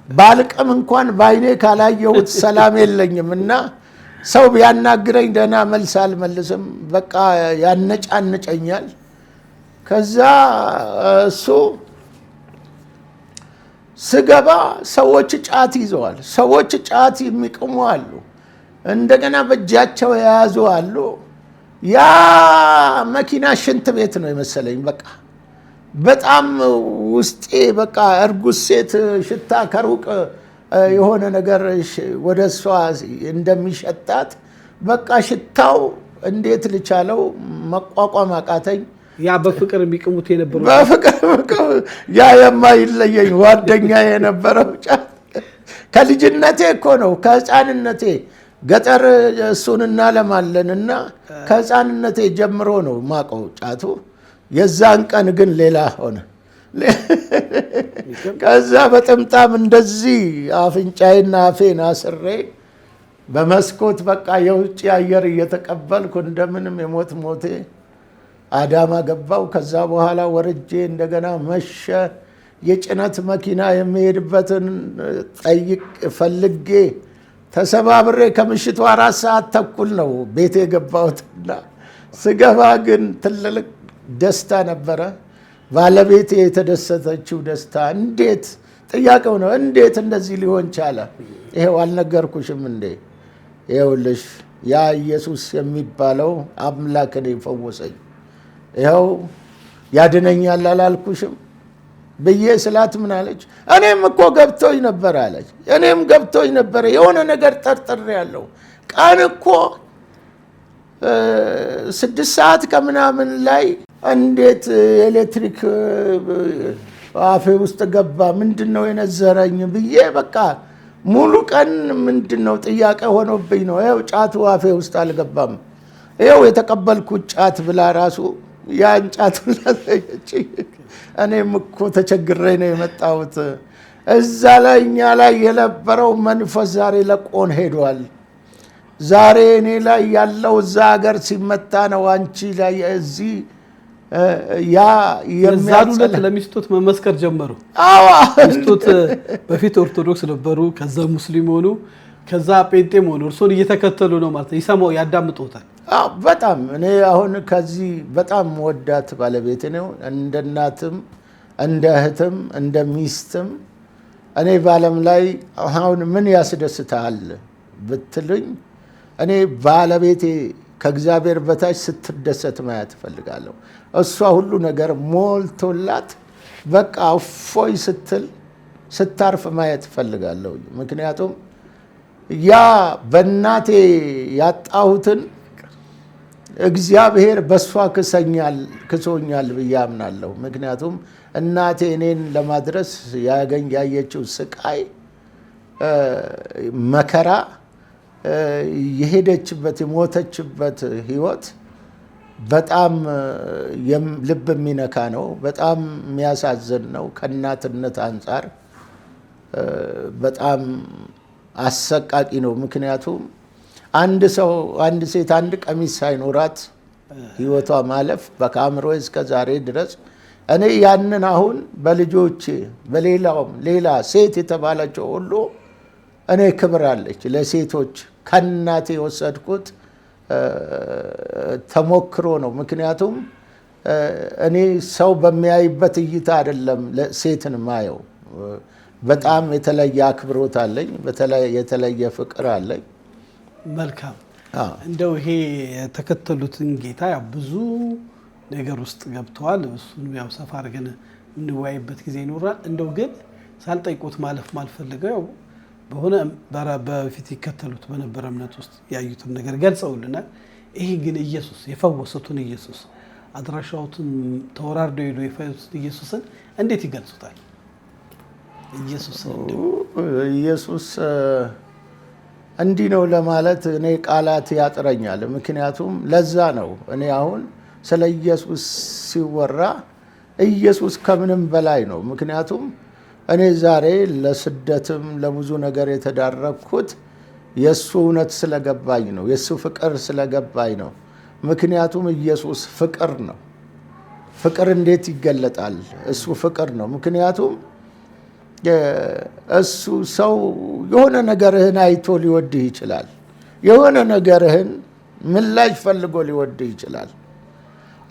ባልቅም እንኳን በአይኔ ካላየሁት ሰላም የለኝም እና ሰው ቢያናግረኝ ደህና መልስ አልመልስም። በቃ ያነጫንጨኛል። ከዛ እሱ ስገባ ሰዎች ጫት ይዘዋል። ሰዎች ጫት የሚቅሙ አሉ። እንደገና በእጃቸው የያዙ አሉ። ያ መኪና ሽንት ቤት ነው የመሰለኝ። በቃ በጣም ውስጤ በቃ እርጉዝ ሴት ሽታ ከሩቅ የሆነ ነገር ወደ እሷ እንደሚሸጣት በቃ ሽታው እንዴት ልቻለው መቋቋም አቃተኝ። ያ በፍቅር የሚቅሙት የነበረው በፍቅር ያ የማይለየኝ ጓደኛ የነበረው ጫት ከልጅነቴ እኮ ነው፣ ከህፃንነቴ ገጠር እሱን እናለማለንና ከህፃንነቴ ጀምሮ ነው ማቀው ጫቱ። የዛን ቀን ግን ሌላ ሆነ። ከዛ በጥምጣም እንደዚህ አፍንጫዬና አፌን አስሬ በመስኮት በቃ የውጭ አየር እየተቀበልኩ እንደምንም የሞት ሞቴ አዳማ ገባው። ከዛ በኋላ ወርጄ እንደገና መሸ። የጭነት መኪና የሚሄድበትን ጠይቅ ፈልጌ ተሰባብሬ ከምሽቱ 4 ሰዓት ተኩል ነው ቤቴ የገባሁትና ስገባ ግን ትልቅ ደስታ ነበረ። ባለቤቴ የተደሰተችው ደስታ እንዴት ጥያቄው ነው፣ እንዴት እንደዚህ ሊሆን ቻለ? ይሄው አልነገርኩሽም እንዴ? ይኸውልሽ ያ ኢየሱስ የሚባለው አምላክ ነው የፈወሰኝ። ይኸው ያድነኛል አላልኩሽም ብዬ ስላት ምን አለች? እኔም እኮ ገብቶኝ ነበር አለች። እኔም ገብቶኝ ነበር፣ የሆነ ነገር ጠርጥሬያለሁ። ቀን እኮ 6 ሰዓት ከምናምን ላይ እንዴት ኤሌክትሪክ አፌ ውስጥ ገባ? ምንድን ነው የነዘረኝ ብዬ በቃ ሙሉ ቀን ምንድን ነው ጥያቄ ሆኖብኝ ነው። ይኸው ጫቱ አፌ ውስጥ አልገባም። ይኸው የተቀበልኩት ጫት ብላ ራሱ ያን ጫቱን ላሳየች። እኔም እኮ ተቸግሬ ነው የመጣሁት። እዛ ላይ እኛ ላይ የነበረው መንፈስ ዛሬ ለቆን ሄዷል። ዛሬ እኔ ላይ ያለው እዛ ሀገር ሲመታ ነው አንቺ ላይ እዚህ ያ የሚያጸለ ለሚስቶት መመስከር ጀመሩ። አዎ ሚስቶት በፊት ኦርቶዶክስ ነበሩ፣ ከዛ ሙስሊም ሆኑ፣ ከዛ ጴንጤም ሆኑ። እርሶን እየተከተሉ ነው ማለት ነው። ይሰማው ያዳምጡታል። አዎ በጣም እኔ አሁን ከዚህ በጣም ወዳት ባለቤቴ ነው። እንደ እናትም እንደ እህትም እንደ ሚስትም እኔ በዓለም ላይ አሁን ምን ያስደስታል ብትልኝ እኔ ባለቤቴ ከእግዚአብሔር በታች ስትደሰት ማየት እፈልጋለሁ። እሷ ሁሉ ነገር ሞልቶላት በቃ እፎይ ስትል ስታርፍ ማየት እፈልጋለሁ። ምክንያቱም ያ በእናቴ ያጣሁትን እግዚአብሔር በእሷ ክሶኛል ብዬ አምናለሁ። ምክንያቱም እናቴ እኔን ለማድረስ ያየችው ስቃይ፣ መከራ፣ የሄደችበት የሞተችበት ህይወት በጣም ልብ የሚነካ ነው። በጣም የሚያሳዝን ነው። ከእናትነት አንጻር በጣም አሰቃቂ ነው። ምክንያቱም አንድ ሴት አንድ ቀሚስ ሳይኖራት ህይወቷ ማለፍ በካምሮ እስከ ዛሬ ድረስ እኔ ያንን አሁን በልጆቼ በሌላውም ሌላ ሴት የተባለችው ሁሉ እኔ ክብር አለች ለሴቶች ከእናቴ የወሰድኩት ተሞክሮ ነው። ምክንያቱም እኔ ሰው በሚያይበት እይታ አይደለም ሴትን ማየው። በጣም የተለየ አክብሮት አለኝ፣ የተለየ ፍቅር አለኝ። መልካም። እንደው ይሄ የተከተሉትን ጌታ ያው ብዙ ነገር ውስጥ ገብተዋል። እሱን ያው ሰፋ አድርገን እንወያይበት ጊዜ ይኖራል። እንደው ግን ሳልጠይቁት ማለፍ ማልፈልገው በሆነ በፊት ይከተሉት በነበረ እምነት ውስጥ ያዩትን ነገር ገልጸውልናል። ይሄ ግን ኢየሱስ የፈወሱትን ኢየሱስ አድራሻውትን ተወራርደው ሄዶ የፈወሱት ኢየሱስን እንዴት ይገልጹታል? ኢየሱስ እንዲህ ነው ለማለት እኔ ቃላት ያጥረኛል። ምክንያቱም ለዛ ነው እኔ አሁን ስለ ኢየሱስ ሲወራ ኢየሱስ ከምንም በላይ ነው። ምክንያቱም እኔ ዛሬ ለስደትም ለብዙ ነገር የተዳረኩት የእሱ እውነት ስለገባኝ ነው። የእሱ ፍቅር ስለገባኝ ነው። ምክንያቱም ኢየሱስ ፍቅር ነው። ፍቅር እንዴት ይገለጣል? እሱ ፍቅር ነው። ምክንያቱም እሱ ሰው የሆነ ነገርህን አይቶ ሊወድህ ይችላል። የሆነ ነገርህን ምላሽ ፈልጎ ሊወድህ ይችላል።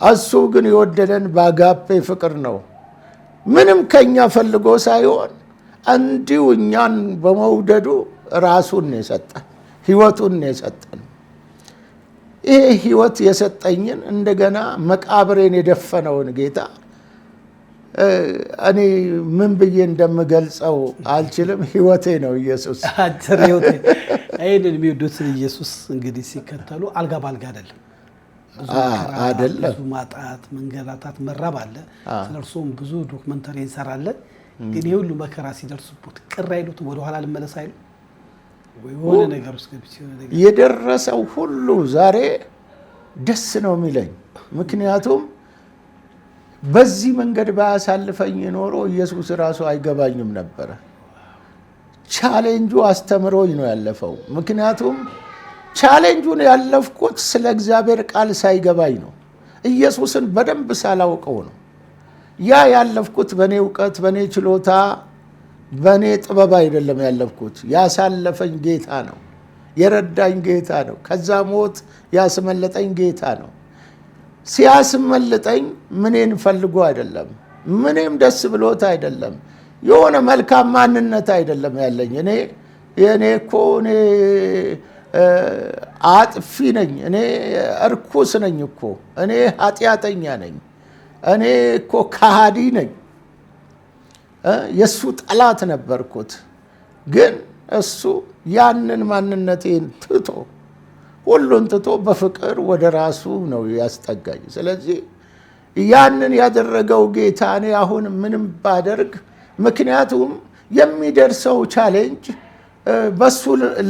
እሱ ግን የወደደን በአጋፔ ፍቅር ነው። ምንም ከኛ ፈልጎ ሳይሆን እንዲሁ እኛን በመውደዱ ራሱን የሰጠን ህይወቱን የሰጠን። ይሄ ህይወት የሰጠኝን እንደገና መቃብሬን የደፈነውን ጌታ እኔ ምን ብዬ እንደምገልጸው አልችልም። ህይወቴ ነው ኢየሱስ። ይህንን የሚወዱትን ኢየሱስ እንግዲህ ሲከተሉ አልጋ ባልጋ አይደለም። ብዙ ማጣት፣ መንገላታት፣ መራብ አለ። ስለ እርሱም ብዙ ዶክመንተሪ እንሰራለን። ግን ይህ ሁሉ መከራ ሲደርስበት ቅር አይሉት? ወደኋላ ልመለስ አይሉ? የሆነ ነገር ውስጥ ገብቼ የደረሰው ሁሉ ዛሬ ደስ ነው የሚለኝ። ምክንያቱም በዚህ መንገድ ባያሳልፈኝ ኖሮ ኢየሱስ ራሱ አይገባኝም ነበረ። ቻሌንጁ አስተምሮኝ ነው ያለፈው። ምክንያቱም ቻሌንጁን ያለፍኩት ስለ እግዚአብሔር ቃል ሳይገባኝ ነው። ኢየሱስን በደንብ ሳላውቀው ነው። ያ ያለፍኩት በእኔ እውቀት፣ በእኔ ችሎታ፣ በእኔ ጥበብ አይደለም ያለፍኩት። ያሳለፈኝ ጌታ ነው። የረዳኝ ጌታ ነው። ከዛ ሞት ያስመለጠኝ ጌታ ነው። ሲያስመልጠኝ ምኔን ፈልጎ አይደለም፣ ምኔም ደስ ብሎት አይደለም፣ የሆነ መልካም ማንነት አይደለም ያለኝ። እኔ እኮ አጥፊ ነኝ፣ እኔ እርኩስ ነኝ እኮ፣ እኔ ኃጢአተኛ ነኝ፣ እኔ እኮ ከሃዲ ነኝ፣ የእሱ ጠላት ነበርኩት። ግን እሱ ያንን ማንነቴን ትቶ ሁሉን ትቶ በፍቅር ወደ ራሱ ነው ያስጠጋኝ። ስለዚህ ያንን ያደረገው ጌታ እኔ አሁን ምንም ባደርግ፣ ምክንያቱም የሚደርሰው ቻሌንጅ በሱ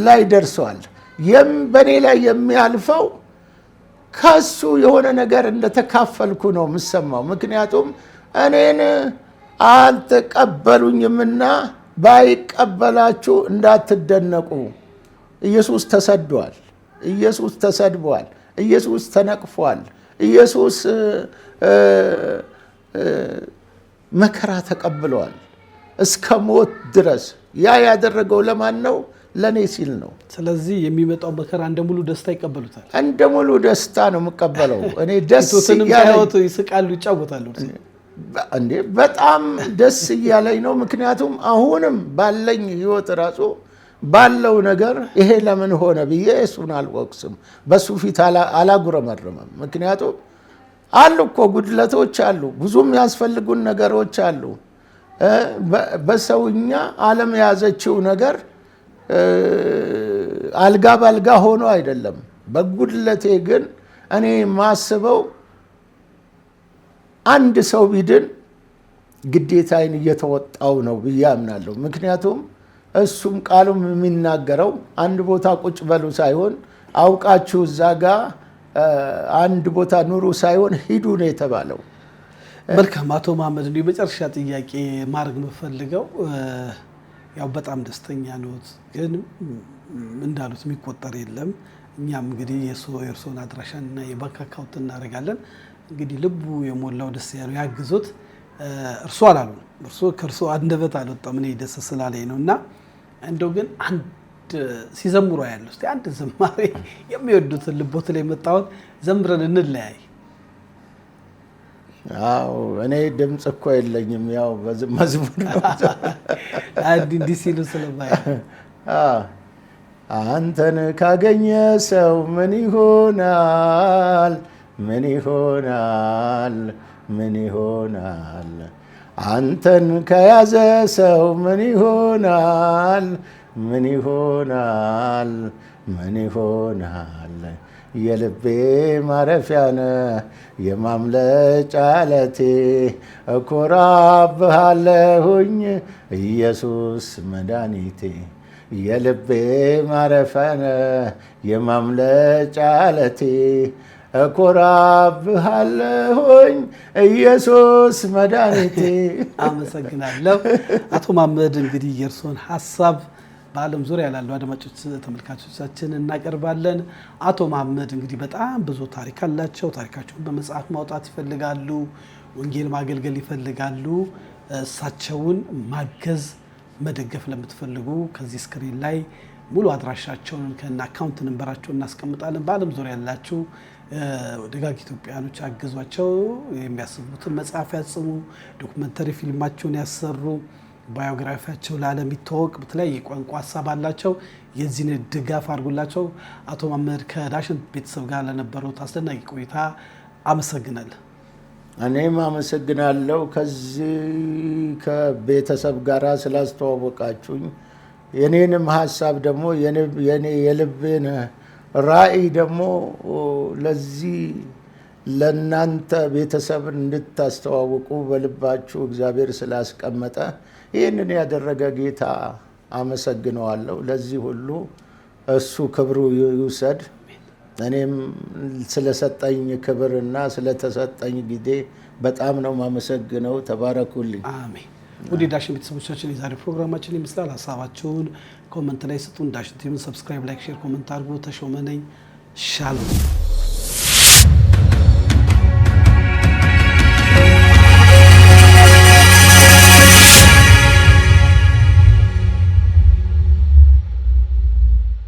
ላይ ደርሷል። በእኔ ላይ የሚያልፈው ከሱ የሆነ ነገር እንደተካፈልኩ ነው የምሰማው። ምክንያቱም እኔን አልተቀበሉኝምና ባይቀበላችሁ እንዳትደነቁ። ኢየሱስ ተሰዷል። ኢየሱስ ተሰድቧል። ኢየሱስ ተነቅፏል። ኢየሱስ መከራ ተቀብሏል እስከ ሞት ድረስ። ያ ያደረገው ለማን ነው? ለእኔ ሲል ነው። ስለዚህ የሚመጣው መከራ እንደ ሙሉ ደስታ ይቀበሉታል። እንደ ሙሉ ደስታ ነው የምቀበለው። እኔ ደስ ይስቃሉ፣ ይጫወታሉ። በጣም ደስ እያለኝ ነው። ምክንያቱም አሁንም ባለኝ ህይወት ራሱ ባለው ነገር ይሄ ለምን ሆነ ብዬ እሱን አልወቅስም፣ በሱ ፊት አላጉረመርምም። ምክንያቱም አሉ እኮ ጉድለቶች አሉ፣ ብዙም ያስፈልጉን ነገሮች አሉ። በሰውኛ ዓለም የያዘችው ነገር አልጋ ባልጋ ሆኖ አይደለም። በጉድለቴ ግን እኔ የማስበው አንድ ሰው ቢድን ግዴታዬን እየተወጣው ነው ብዬ አምናለሁ። ምክንያቱም እሱም ቃሉም የሚናገረው አንድ ቦታ ቁጭ በሉ ሳይሆን አውቃችሁ እዛ ጋ አንድ ቦታ ኑሩ ሳይሆን ሂዱ ነው የተባለው። መልካም አቶ መሐመድ፣ እንዲሁ መጨረሻ ጥያቄ ማድረግ የምፈልገው ያው በጣም ደስተኛ ኖት፣ ግን እንዳሉት የሚቆጠር የለም። እኛም እንግዲህ የእርስዎን አድራሻና የባንክ አካውንት እናደርጋለን። እንግዲህ ልቡ የሞላው ደስ ያለው ያግዙት። እርሱ አላሉ፣ እርሱ ከእርሱ አንደበት አልወጣም፣ እኔ ደስ ስላለኝ ነው። እና እንደው ግን አንድ ሲዘምሩ ያለው እስቲ አንድ ዝማሬ የሚወዱትን ልቦት ላይ መጣውን ዘምረን እንለያይ። አዎ እኔ ድምፅ እኮ የለኝም፣ ያው መዝሙር ነው። እንዲህ ሲሉ ስለማይ አንተን ካገኘ ሰው ምን ይሆናል? ምን ይሆናል? ምን ይሆናል? አንተን ከያዘ ሰው ምን ይሆናል? ምን ይሆናል? ምን ይሆናል? የልቤ ማረፊያ ነህ የማምለጫ ዓለቴ፣ እኮራብሃለሁኝ ኢየሱስ መድኃኒቴ። የልቤ ማረፊያ ነህ የማምለጫ ዓለቴ፣ እኮራብሃለሁኝ ኢየሱስ መድኃኒቴ። አመሰግናለሁ አቶ መሐመድ። እንግዲህ የእርስዎን ሀሳብ በዓለም ዙሪያ ላሉ አድማጮች ተመልካቾቻችን እናቀርባለን። አቶ መሐመድ እንግዲህ በጣም ብዙ ታሪክ አላቸው። ታሪካቸውን በመጽሐፍ ማውጣት ይፈልጋሉ፣ ወንጌል ማገልገል ይፈልጋሉ። እሳቸውን ማገዝ መደገፍ ለምትፈልጉ ከዚህ ስክሪን ላይ ሙሉ አድራሻቸውን ከና አካውንት ነምበራቸው እናስቀምጣለን። በዓለም ዙሪያ ያላችሁ ደጋግ ኢትዮጵያኖች አግዟቸው። የሚያስቡትን መጽሐፍ ያጽሙ፣ ዶክመንተሪ ፊልማቸውን ያሰሩ፣ ባዮግራፊያቸው ለዓለም ይታወቅ። በተለያየ ቋንቋ ሀሳብ አላቸው። የዚህን ድጋፍ አድርጉላቸው። አቶ መሐመድ ከዳሽን ቤተሰብ ጋር ለነበሩት አስደናቂ ቆይታ አመሰግናለሁ። እኔም አመሰግናለሁ ከዚህ ከቤተሰብ ጋር ስላስተዋወቃችሁኝ የኔንም ሀሳብ ደግሞ የኔ የልቤን ራዕይ ደግሞ ለዚህ ለእናንተ ቤተሰብን እንድታስተዋውቁ በልባችሁ እግዚአብሔር ስላስቀመጠ ይህንን ያደረገ ጌታ አመሰግነዋለሁ። ለዚህ ሁሉ እሱ ክብሩ ይውሰድ። እኔም ስለሰጠኝ ክብርና ስለተሰጠኝ ጊዜ በጣም ነው ማመሰግነው። ተባረኩልኝ። አሜን። ውድ ዳሽን ቤተሰቦቻችን የዛሬ ፕሮግራማችን ይመስላል። ሀሳባችሁን ኮመንት ላይ ስጡን። ዳሽን ቲቪን ሰብስክራይብ፣ ላይክ፣ ሼር፣ ኮመንት አድርጉ። ተሾመ ነኝ። ሻሎም